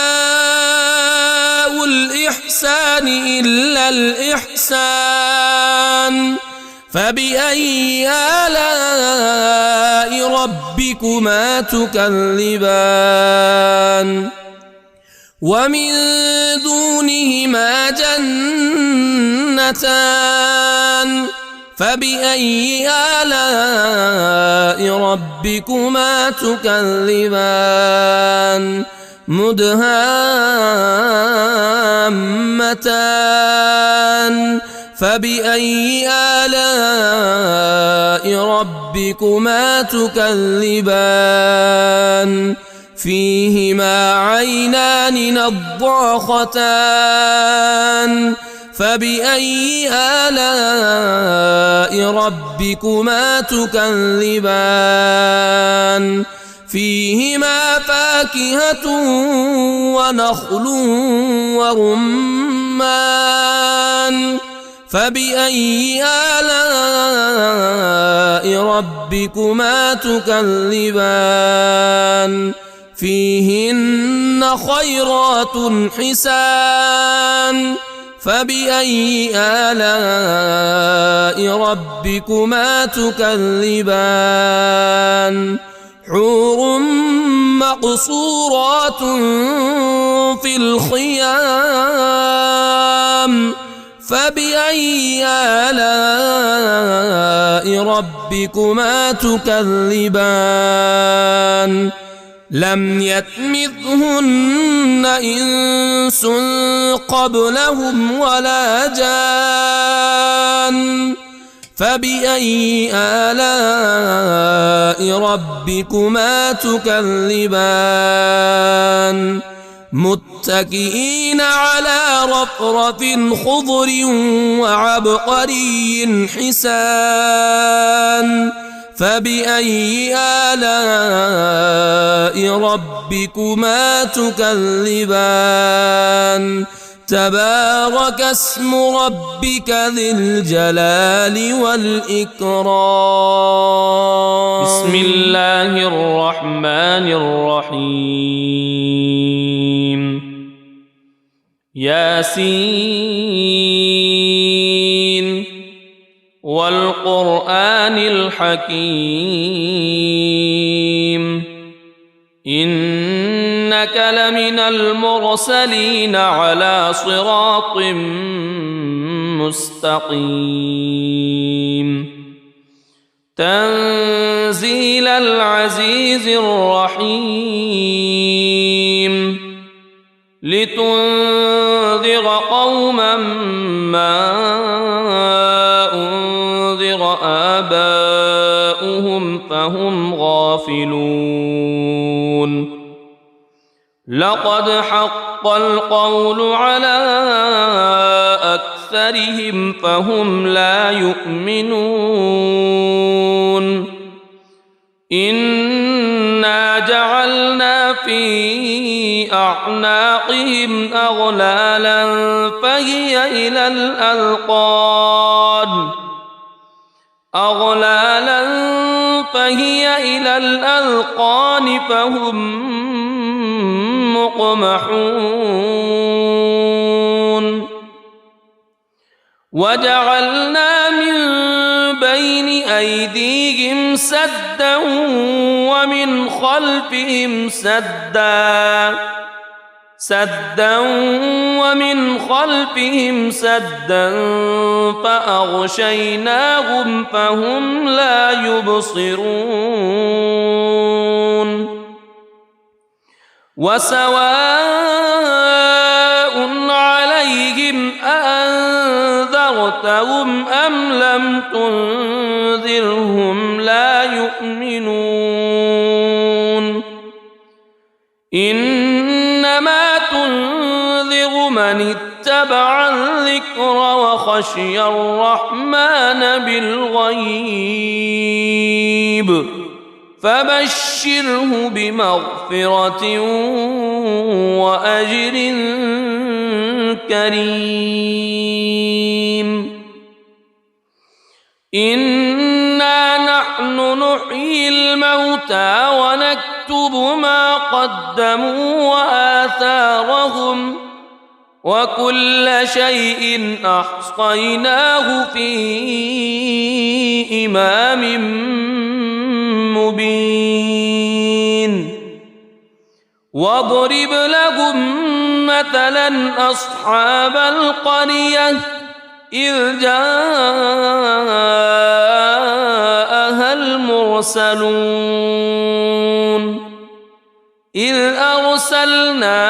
الإحسان إلا الإحسان فبأي آلاء ربكما تكذبان ومن دونهما جنتان فبأي آلاء ربكما تكذبان مدهامتان فبأي آلاء ربكما تكذبان فيهما عينان نضاختان فبأي آلاء ربكما تكذبان فيهما فاكهة ونخل ورمان فبأي آلاء ربكما تكذبان فيهن خيرات حسان فبأي آلاء ربكما تكذبان حور مقصورات في الخيام فبأي آلاء ربكما تكذبان لم يطمثهن إنس قبلهم ولا جان فبأي آلاء ربكما تكذبان متكئين على رفرف خضر وعبقري حسان فبأي آلاء ربكما تكذبان تبارك اسم ربك ذي الجلال والإكرام بسم الله الرحمن الرحيم ياسين والقرآن الحكيم إنك لمن المرسلين على صراط مستقيم تنزيل العزيز الرحيم لتنذر قوما ما أنذر آباؤهم فهم غافلون لقد حق القول على أكثرهم فهم لا يؤمنون إنا جعلنا في أعناقهم أغلالا فهي إلى الأذقان فهم مقمحون وجعلنا من بين أيديهم سدا ومن خلفهم سدا فأغشيناهم فهم لا يبصرون وسواء عليهم أأنذرتهم أم لم تنذرهم لا يؤمنون إنما تنذر من اتبع الذكر وخشي الرحمن بالغيب فبشره بمغفرة وأجر كريم إنا نحن نحيي الموتى ونكتب ما قدموا وآثارهم وكل شيء أحصيناه في إمام مبين واضرب لهم مثلا أصحاب القرية إذ جاءها المرسلون إذ أرسلنا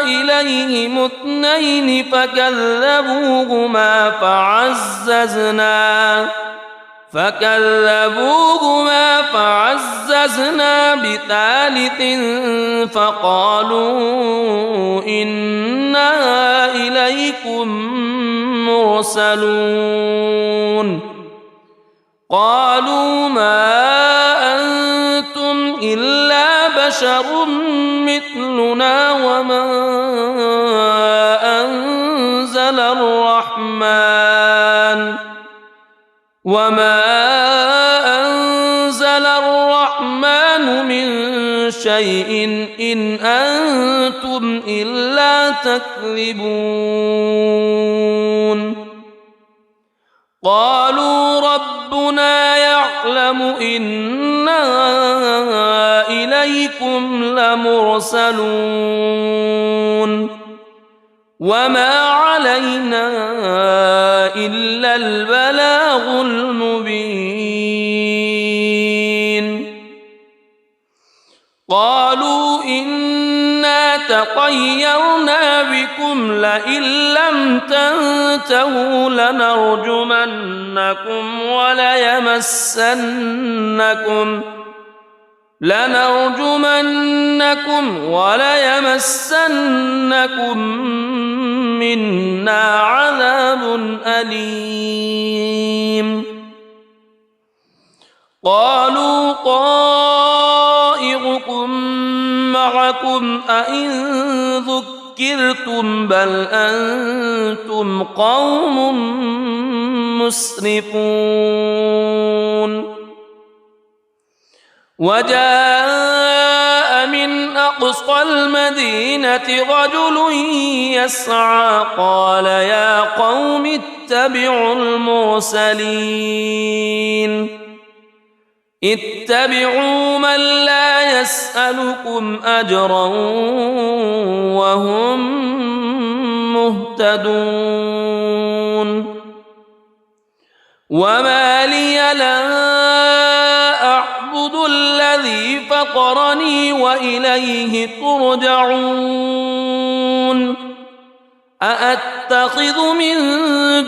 إليهم اثنين فكذبوهما فعززنا بثالث فقالوا إنا إليكم مرسلون قالوا ما أنتم إلا بشر مثلنا وما أنزل الرحمن من شيء إن أنتم إلا تكذبون قالوا ربنا يعلم يعلم إنا إليكم لمرسلون وما علينا إلا البلاغ المبين قالوا إنا تطيرنا بكم لئن لم تنتهوا لنرجمنكم وليمسنكم منا عذاب أليم قالوا طائركم معكم أئن ذكرتم بل أنتم قوم مسرفون وجاء من أقصى المدينة رجل يسعى قال يا قوم اتبعوا اتبعوا من لا يسألكم أجرا وهم مهتدون وما لي لا أعبد الذي فطرني وإليه ترجعون أأتخذ من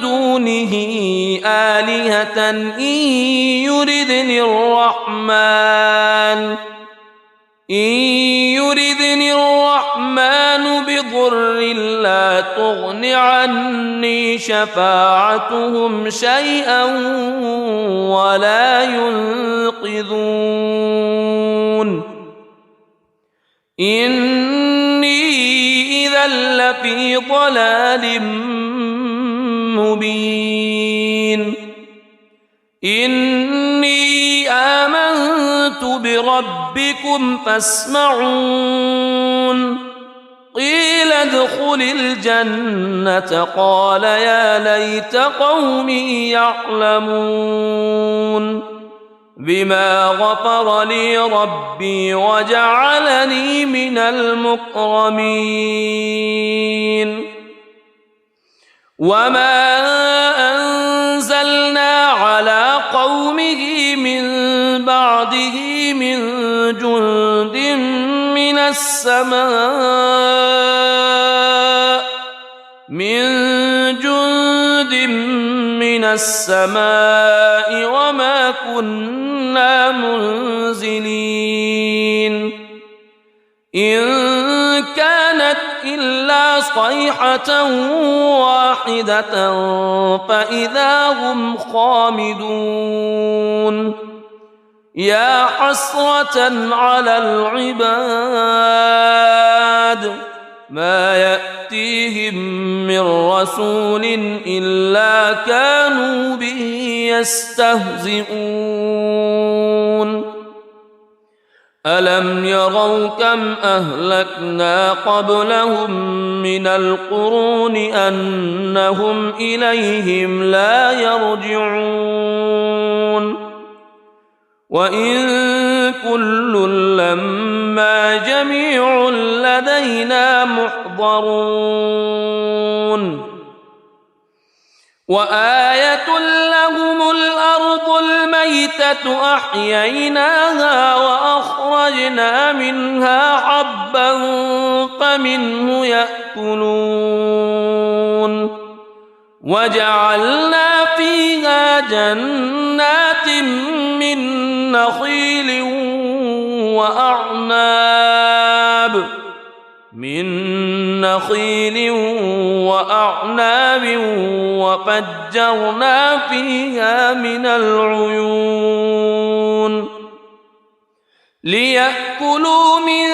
دونه آلهة إن يردني الرحمن بضر لا تغن عني شفاعتهم شيئا ولا ينقذون إني إذا لفي ضلال مبين إني آمنت بربكم فاسمعون قيل ادخل الجنة قال يا ليت قومي يعلمون بما غفر لي ربي وجعلني من المكرمين وما أنزلنا على قومه من بعده من جند من السماء وما كنا منزلين إن كانت إلا صيحة واحدة فإذا هم خامدون يا حسرة على العباد ما يأتيهم من رسول إلا كانوا به يستهزئون ألم يروا كم أهلكنا قبلهم من القرون أنهم إليهم لا يرجعون وإن كل لما جميع لدينا محضرون وآية لهم الأرض الميتة أحييناها وأخرجنا منها حبا فمنه يأكلون وجعلنا فيها جنات من نخيل وأعناب وفجرنا فيها من العيون ليأكلوا من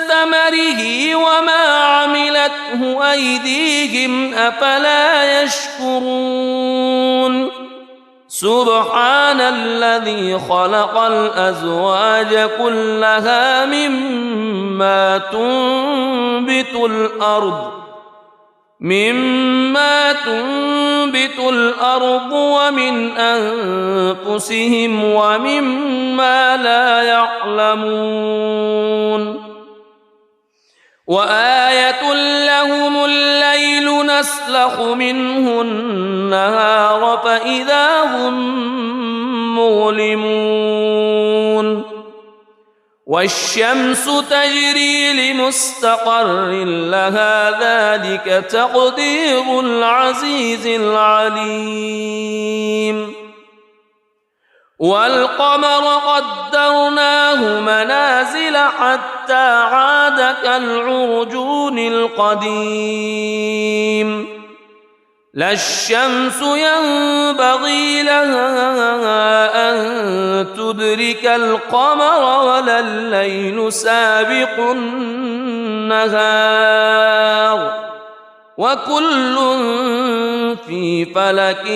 ثمره وما عملته أيديهم أفلا يشكرون سبحان الذي خلق الأزواج كلها مما تنبت الأرض مما تنبت الأرض ومن أنفسهم ومما لا يعلمون وآية لهم الليل نسلخ منه النهار فإذا هم مظلمون والشمس تجري لمستقر لها ذلك تقدير العزيز العليم والقمر قدرناه منازل حتى عاد كالعرجون القديم لا الشمس ينبغي لها أن تدرك القمر ولا الليل سابق النهار وكل في فلك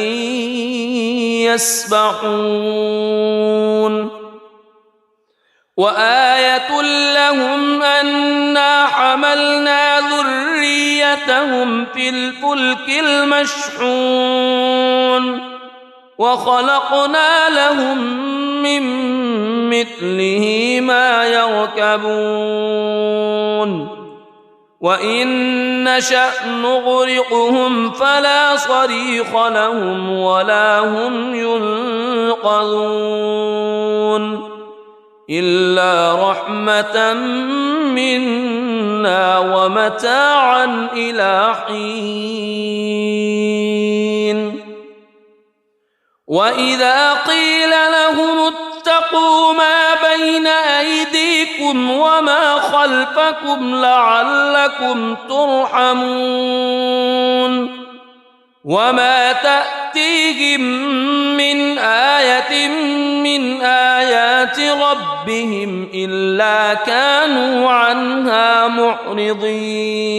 يسبحون وآية لهم أنا حملنا ذريتهم في الفلك المشحون وخلقنا لهم من مثله ما يركبون وإن نشأ نغرقهم فلا صريخ لهم ولا هم ينقذون إلا رحمة منا ومتاعا إلى حين وإذا قيل لهم اتقوا ما بين أيديكم وما خلفكم لعلكم ترحمون وما تأتيهم من آية من آيات ربهم إلا كانوا عنها معرضين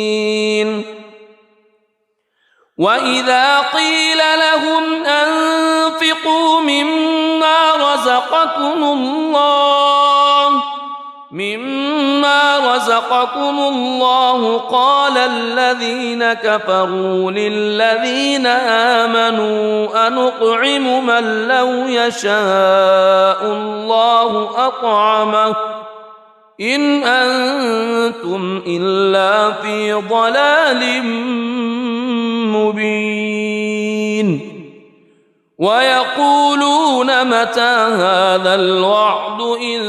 وإذا قيل لهم أنفقوا مما رزقكم الله قال الذين كفروا للذين آمنوا أنطعم من لو يشاء الله أطعمه إن أنتم إلا في ضلال مبين ويقولون متى هذا الوعد إن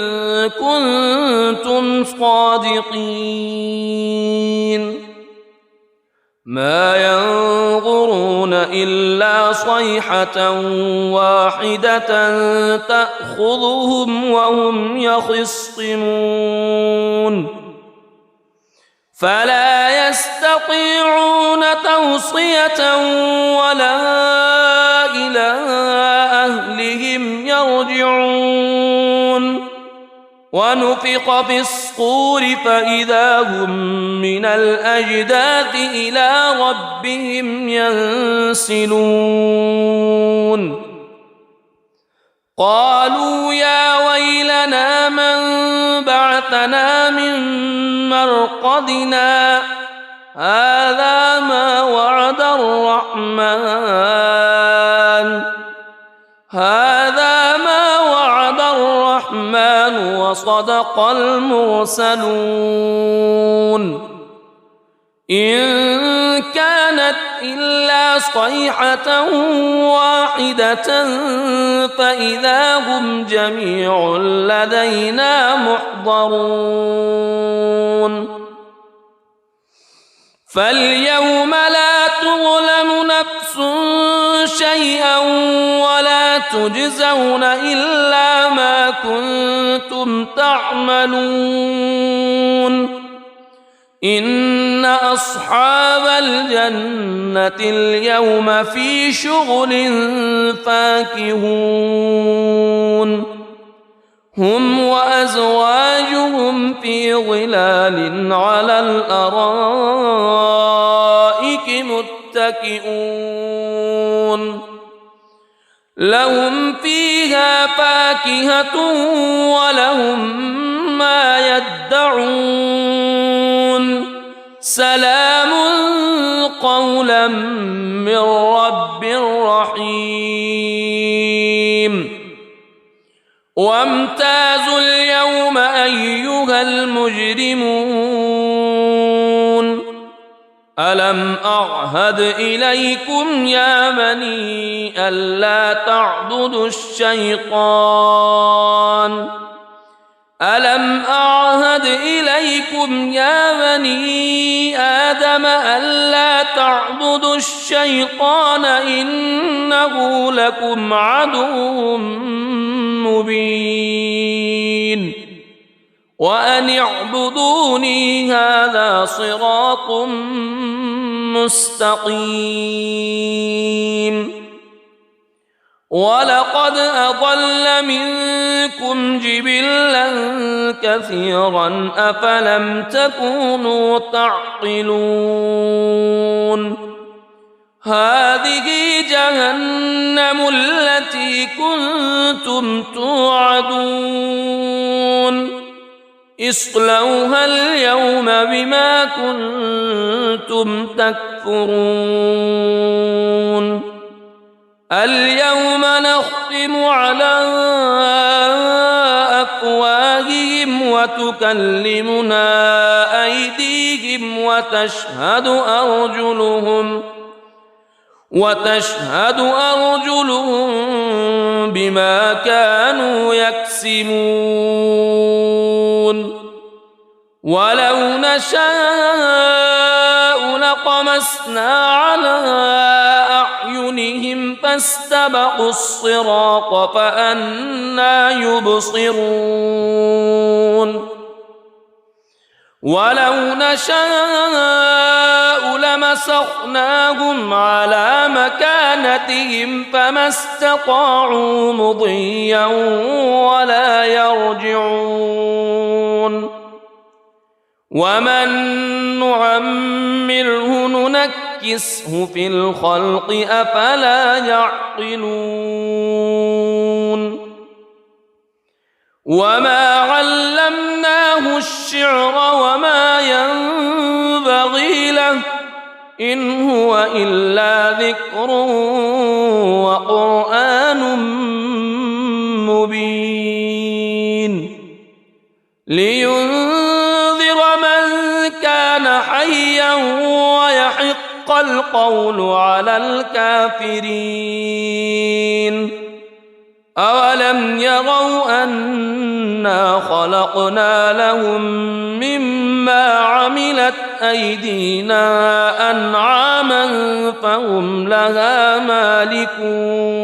كنتم صادقين ما ينظرون إلا صيحة واحدة تأخذهم وهم يخصمون فلا يستطيعون توصية ولا إلى أهلهم يرجعون ونفخ في الصور فإذا هم من الأجداث إلى ربهم ينسلون قالوا يا ويلنا من بعثنا من مرقدنا هذا ما وعد الرحمن وصدق المرسلون إن كانت إلا صيحة واحدة فإذا هم جميع لدينا محضرون فاليوم لا تظلم نفس شيئا ولا تجزون إلا ما كنتم تعملون إن أصحاب الجنة اليوم في شغل فاكهون هم وأزواجهم في ظلال على الأرائك متكئون لهم فيها فاكهة ولهم ما يدعون سلام قولا من رب رحيم وامتازوا اليوم أيها المجرمون ألم أعهد إليكم يا بني ألا تعبدوا الشيطان ألم أعهد إليكم يا بني آدم ألا تعبدوا الشيطان إنه لكم عدو مبين وأن اعبدوني هذا صراط مستقيم ولقد أضل منكم جبلا كثيرا أفلم تكونوا تعقلون هذه جهنم التي كنتم توعدون اصلوها اليوم بما كنتم تكفرون اليوم نختم على أفواههم وتكلمنا أيديهم وتشهد أرجلهم بما كانوا يكسبون ولو نشاء لطمسنا على أعينهم فاستبقوا الصراط فأنى يبصرون ولو نشاء لمسخناهم على مكانتهم فما استطاعوا مضيا ولا يرجعون ومن نعمره ننكسه في الخلق أفلا يعقلون وما علمناه الشعر وما ينبغي له إن هو إلا ذكر وقرآن مبين لينذر من كان حيا ويحق القول على الكافرين أولم يروا أنا خلقنا لهم مما عملت أيدينا أنعاما فهم لها مالكون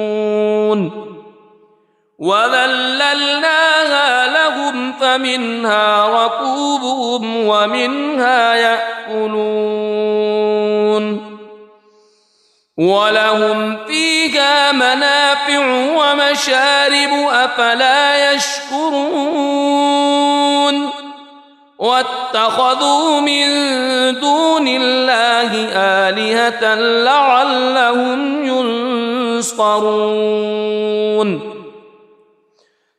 وذللناها لهم فمنها ركوبهم ومنها يأكلون ولهم فيها منافع ومشارب أفلا يشكرون واتخذوا من دون الله آلهة لعلهم ينصرون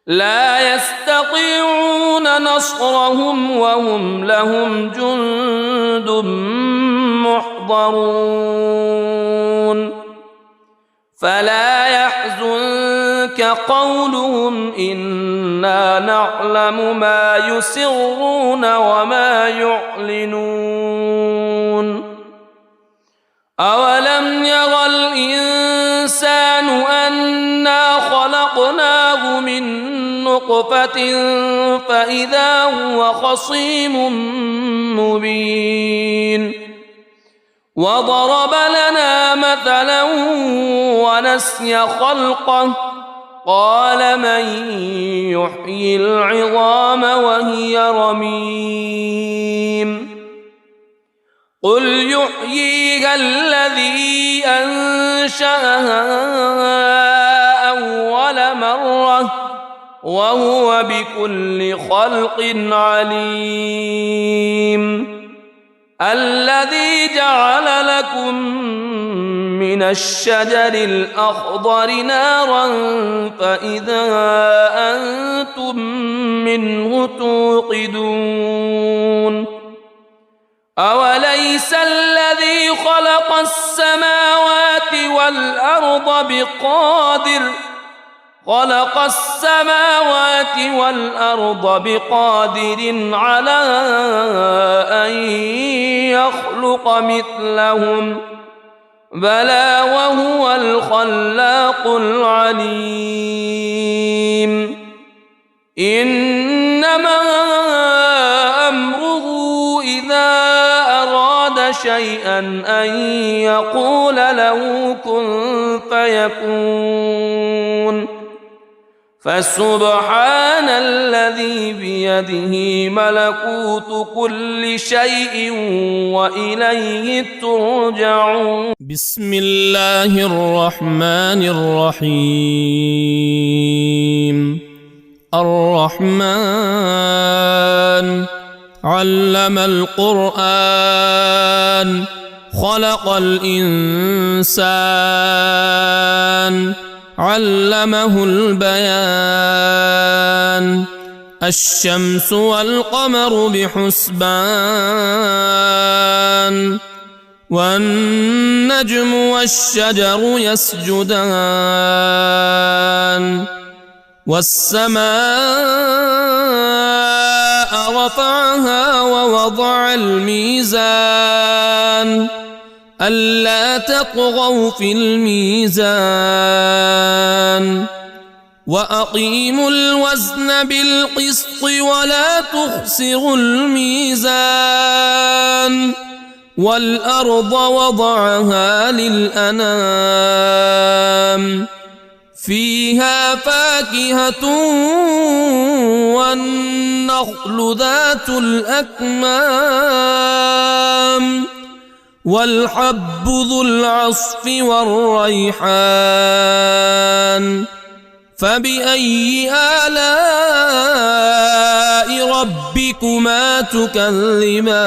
لا يستطيعون نصرهم وهم لهم جند محضرون فلا يحزنك قولهم إنا نعلم ما يسرون وما يعلنون أولم يرى الإنسان أنا خلقناه من نطفة فإذا هو خصيم مبين وضرب لنا مثلا ونسي خلقه قال من يحيي العظام وهي رميم قل يحييها الذي أنشأها أول مرة وهو بكل خلق عليم الذي جعل لكم من الشجر الأخضر نارا فإذا أنتم منه توقدون أوليس الذي خلق السماوات والأرض بقادر على أن يخلق مثلهم بلى وهو الخلاق العليم إنما أمره إذا أراد شيئا أن يقول له كن فيكون فسبحان الذي بيده ملكوت كل شيء وإليه ترجعون. بسم الله الرحمن الرحيم. الرحمن علم القرآن خلق الإنسان علمه البيان الشمس والقمر بحسبان والنجم والشجر يسجدان والسماء رفعها ووضع الميزان ألا تطغوا في الميزان وأقيموا الوزن بالقسط ولا تخسروا الميزان والأرض وضعها للأنام فيها فاكهة والنخل ذات الأكمام والحب ذو العصف والريحان فبأي آلاء ربكما تكذبان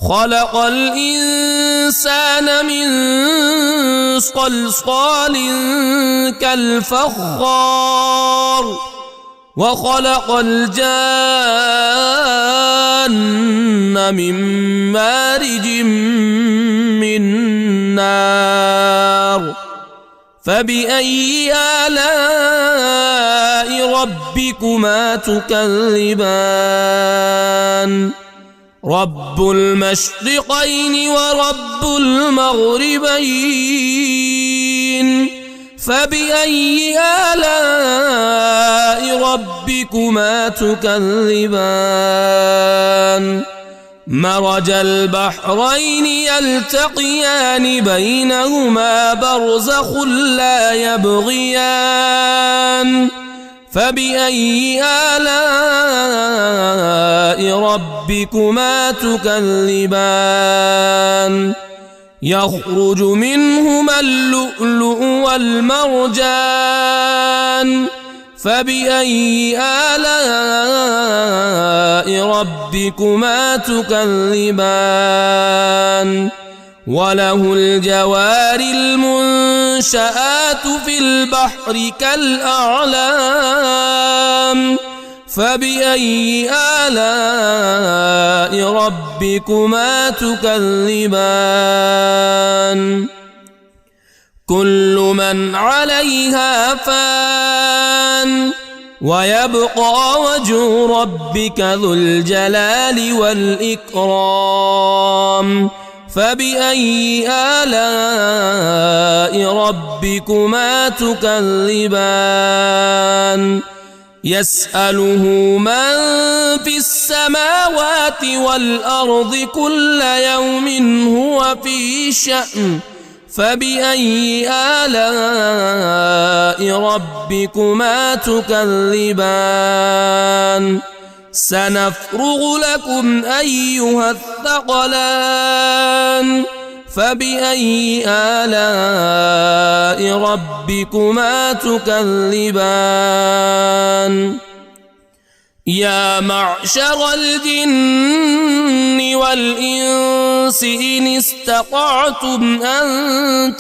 خلق الإنسان من صلصال كالفخار وخلق الجان من مارج من نار فبأي آلاء ربكما تكذبان رب المشرقين ورب المغربين فبأي آلاء ربكما تكذبان مرج البحرين يلتقيان بينهما برزخ لا يبغيان فبأي آلاء ربكما تكذبان يخرج منهما اللؤلؤ والمرجان فبأي آلاء ربكما تكذبان وله الجوار المنشآت في البحر كالأعلام فبأي آلاء ربكما تكذبان كل من عليها فان ويبقى وجه ربك ذو الجلال والإكرام فبأي آلاء ربكما تكذبان يسأله من في السماوات والأرض كل يوم هو في شأن فبأي آلاء ربكما تكذبان سنفرغ لكم أيها الثقلان فبأي آلاء ربكما تكذبان يا معشر الجن والإنس إن استطعتم أن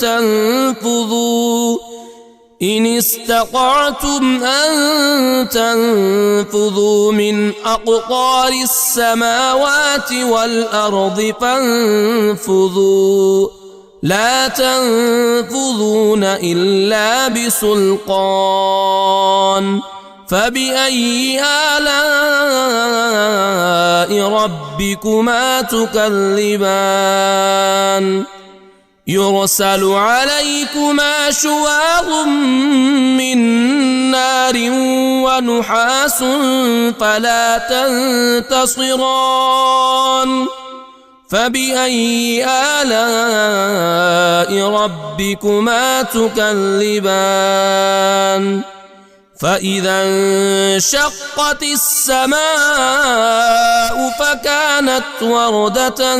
إن استطعتم أن تنفذوا من أقطار السماوات والأرض فانفذوا لا تنفذون إلا بسلطان فبأي آلاء ربكما تكذبان يرسل عليكما شواظ من نار ونحاس فلا تنتصران فبأي آلاء ربكما تكذبان فإذا انشقت السماء فكانت وردة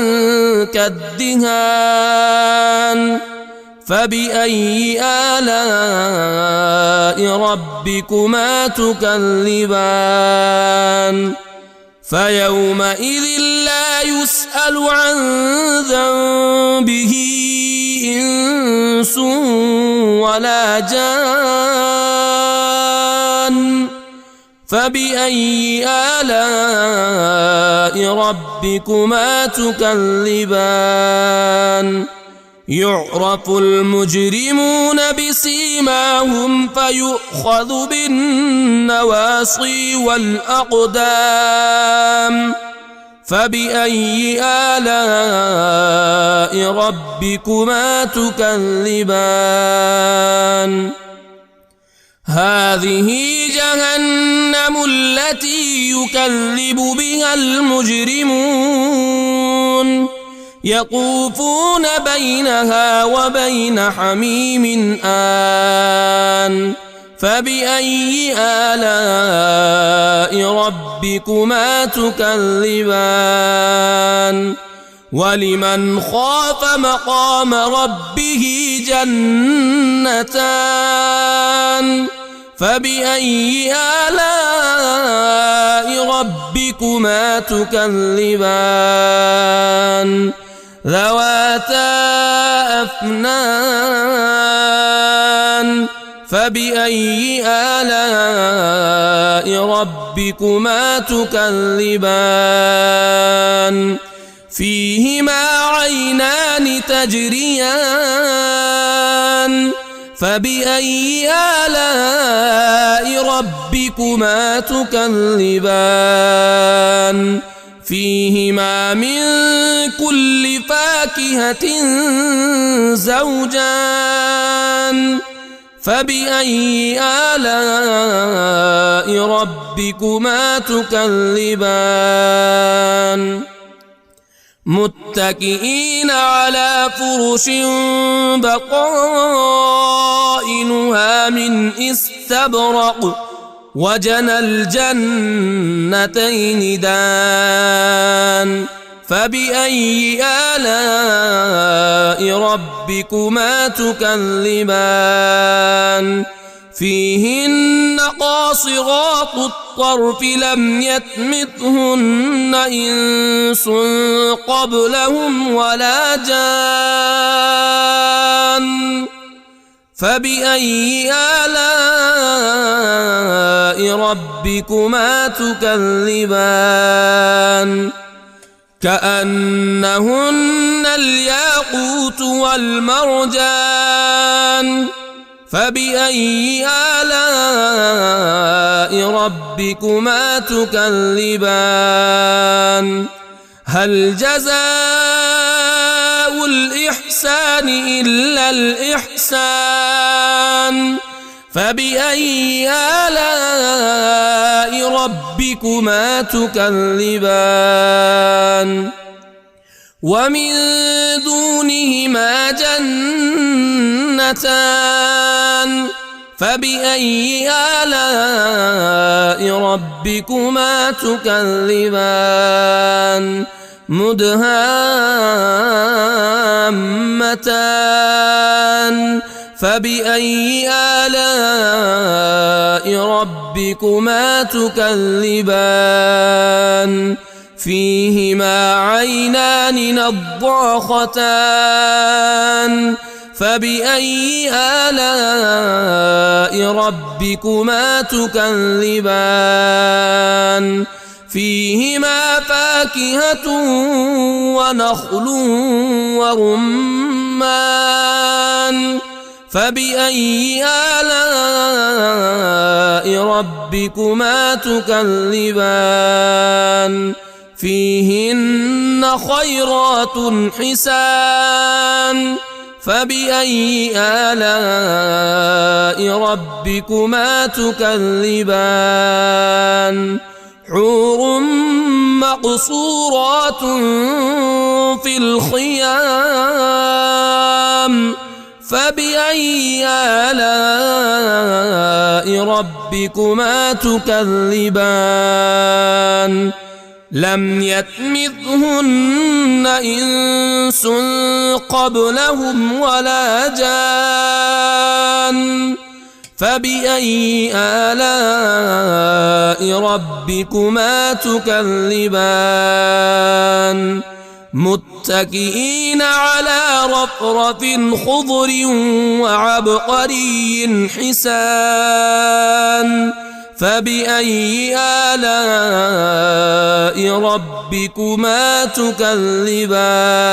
كالدهان فبأي آلاء ربكما تكذبان فيومئذ لا يسأل عن ذنبه إنس ولا جان فبأي آلاء ربكما تكذبان يعرف المجرمون بسيماهم فيؤخذ بالنواصي والأقدام فبأي آلاء ربكما تكذبان هذه جهنم التي يكذب بها المجرمون يطوفون بينها وبين حميم آن فبأي آلاء ربكما تكذبان ولمن خاف مقام ربه جنتان فبأي آلاء ربكما تكذبان ذواتا أفنان فبأي آلاء ربكما تكذبان فيهما عينان تجريان فبأي آلاء ربكما تكذبان فيهما من كل فاكهة زوجان فبأي آلاء ربكما تكذبان متكئين على فرش بطائنها من استبرق وجنى الجنتين دان فبأي آلاء ربكما تكذبان فيهن قاصرات الطرف لم يطمثهن إنس قبلهم ولا جان فبأي آلاء ربكما تكذبان كأنهن الياقوت والمرجان فبأي آلاء ربكما تكذبان هل جزاء الإحسان إلا الإحسان فبأي آلاء ربكما تكذبان ومن دونهما جنتان فبأي آلاء ربكما تكذبان مدهامتان فبأي آلاء ربكما تكذبان فيهما عينان نضاختان فبأي آلاء ربكما تكذبان فيهما فاكهة ونخل ورمان فبأي آلاء ربكما تكذبان فيهن خيرات حسان فبأي آلاء ربكما تكذبان حور مقصورات في الخيام فبأي آلاء ربكما تكذبان لم يطمثهن إنس قبلهم ولا جان فبأي آلاء ربكما تكذبان متكئين على رفرف خضر وعبقري حسان فبأي آلاء ربكما تكذبان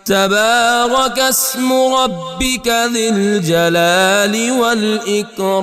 تبارك اسم ربك ذي الجلال والإكرام.